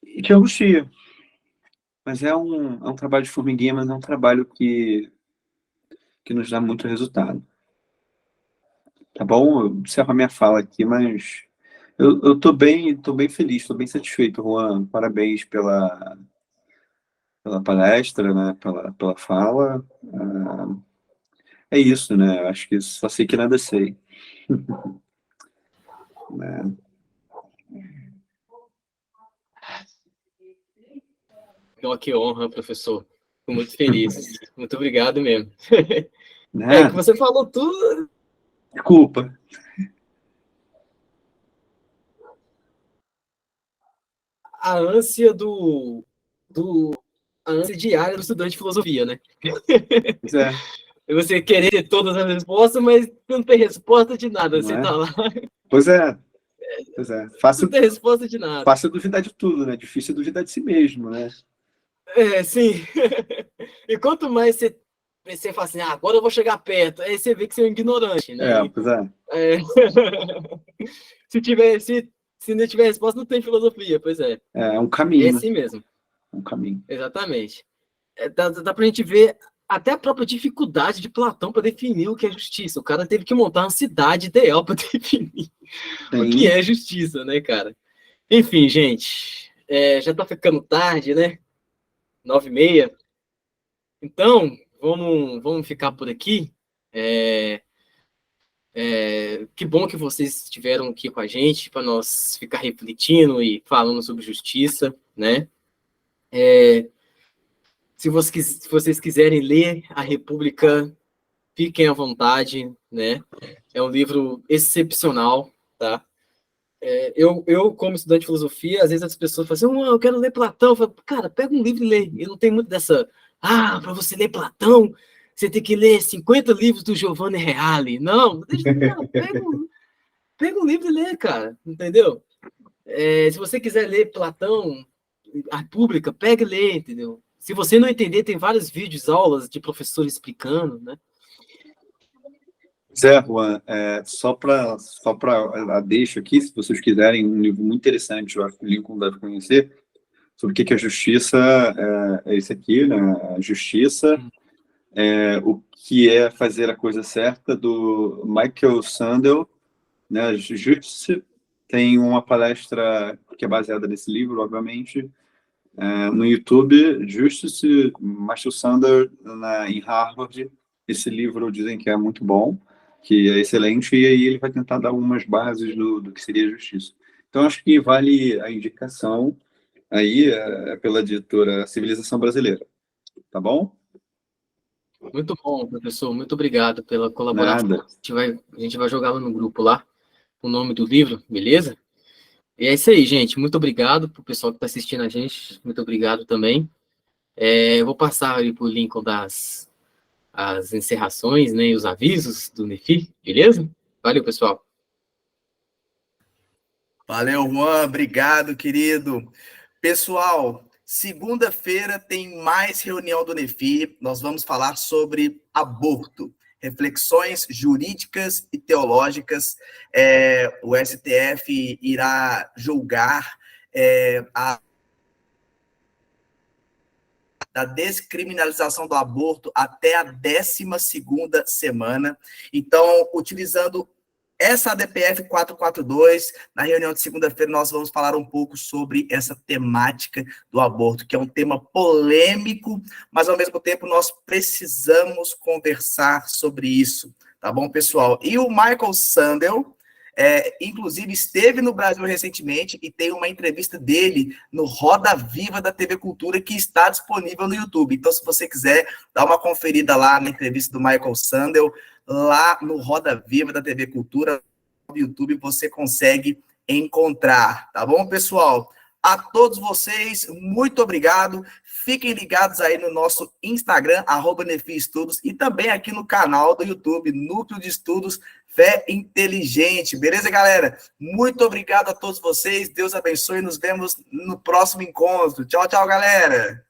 E que angustia. Mas é um trabalho de formiguinha, mas é um trabalho que nos dá muito resultado. Tá bom? Eu encerro a minha fala aqui, mas eu tô bem feliz, tô bem satisfeito, Juan. Parabéns pela palestra, né? Pela fala. É isso, né? Eu acho que só sei que nada sei. Né? Oh, que honra, professor. Fico muito feliz. Muito obrigado mesmo. Que Nada. você falou tudo. Desculpa. A ânsia a ânsia diária do estudante de filosofia, né? Pois é, Você querer ter todas as respostas, mas não tem resposta de nada. não Você é? tá lá, Pois é, pois é. não tem resposta de nada. Fácil duvidar de tudo, né? Difícil é duvidar de si mesmo, né? Sim. E quanto mais você fala assim, agora eu vou chegar perto, aí você vê que você é um ignorante, né? Pois é. É... se não tiver resposta, não tem filosofia, pois é. É um É caminho, né? assim mesmo. Um caminho. Exatamente. Dá pra gente ver até a própria dificuldade de Platão para definir o que é justiça. O cara teve que montar uma cidade ideal para definir o que Tem. é justiça, né, cara? Enfim, gente, já tá ficando tarde, né? 9h30. Então, vamos ficar por aqui. Que bom que vocês estiveram aqui com a gente para nós ficar refletindo e falando sobre justiça, né? Se vocês quiserem ler A República, fiquem à vontade, né? É um livro excepcional, tá? Eu, como estudante de filosofia, às vezes as pessoas falam assim, eu quero ler Platão. Eu falo, cara, pega um livro e lê. Eu não tenho muito dessa, para você ler Platão, você tem que ler 50 livros do Giovanni Reale. Não, cara, pega um livro e lê, cara, entendeu? Se você quiser ler Platão, A República, pega e lê, entendeu? Se você não entender, tem vários vídeos, aulas de professores explicando, né? Zé, Juan, só para deixa aqui, se vocês quiserem, um livro muito interessante, eu acho que o Lincoln deve conhecer, sobre o que é justiça, é esse aqui, né? A justiça, o que é fazer a coisa certa, do Michael Sandel, né? Justice. Tem uma palestra que é baseada nesse livro, obviamente, no YouTube, Justice, Michael Sandel, em Harvard. Esse livro dizem que é muito bom, que é excelente, e aí ele vai tentar dar algumas bases do que seria justiça. Então, acho que vale a indicação aí pela editora Civilização Brasileira. Tá bom? Muito bom, professor. Muito obrigado pela colaboração. Nada. A gente vai jogar no grupo lá o nome do livro, beleza? E é isso aí, gente. Muito obrigado pro pessoal que está assistindo a gente. Muito obrigado também. Eu vou passar aí pro Lincoln as encerrações, né, e os avisos do Nefi, beleza? Valeu, pessoal. Valeu, Juan. Obrigado, querido. Pessoal, segunda-feira tem mais reunião do Nefi. Nós vamos falar sobre aborto, reflexões jurídicas e teológicas. O STF irá julgar da descriminalização do aborto até a 12ª semana. Então, utilizando essa ADPF 442, na reunião de segunda-feira, nós vamos falar um pouco sobre essa temática do aborto, que é um tema polêmico, mas, ao mesmo tempo, nós precisamos conversar sobre isso, tá bom, pessoal? E o Michael Sandel, inclusive, esteve no Brasil recentemente e tem uma entrevista dele no Roda Viva da TV Cultura, que está disponível no YouTube. Então, se você quiser, dá uma conferida lá na entrevista do Michael Sandel, lá no Roda Viva da TV Cultura, no YouTube, você consegue encontrar, tá bom, pessoal? A todos vocês, muito obrigado. Fiquem ligados aí no nosso Instagram, @NefiEstudos, e também aqui no canal do YouTube, Núcleo de Estudos Fé Inteligente. Beleza, galera? Muito obrigado a todos vocês. Deus abençoe e nos vemos no próximo encontro. Tchau, tchau, galera.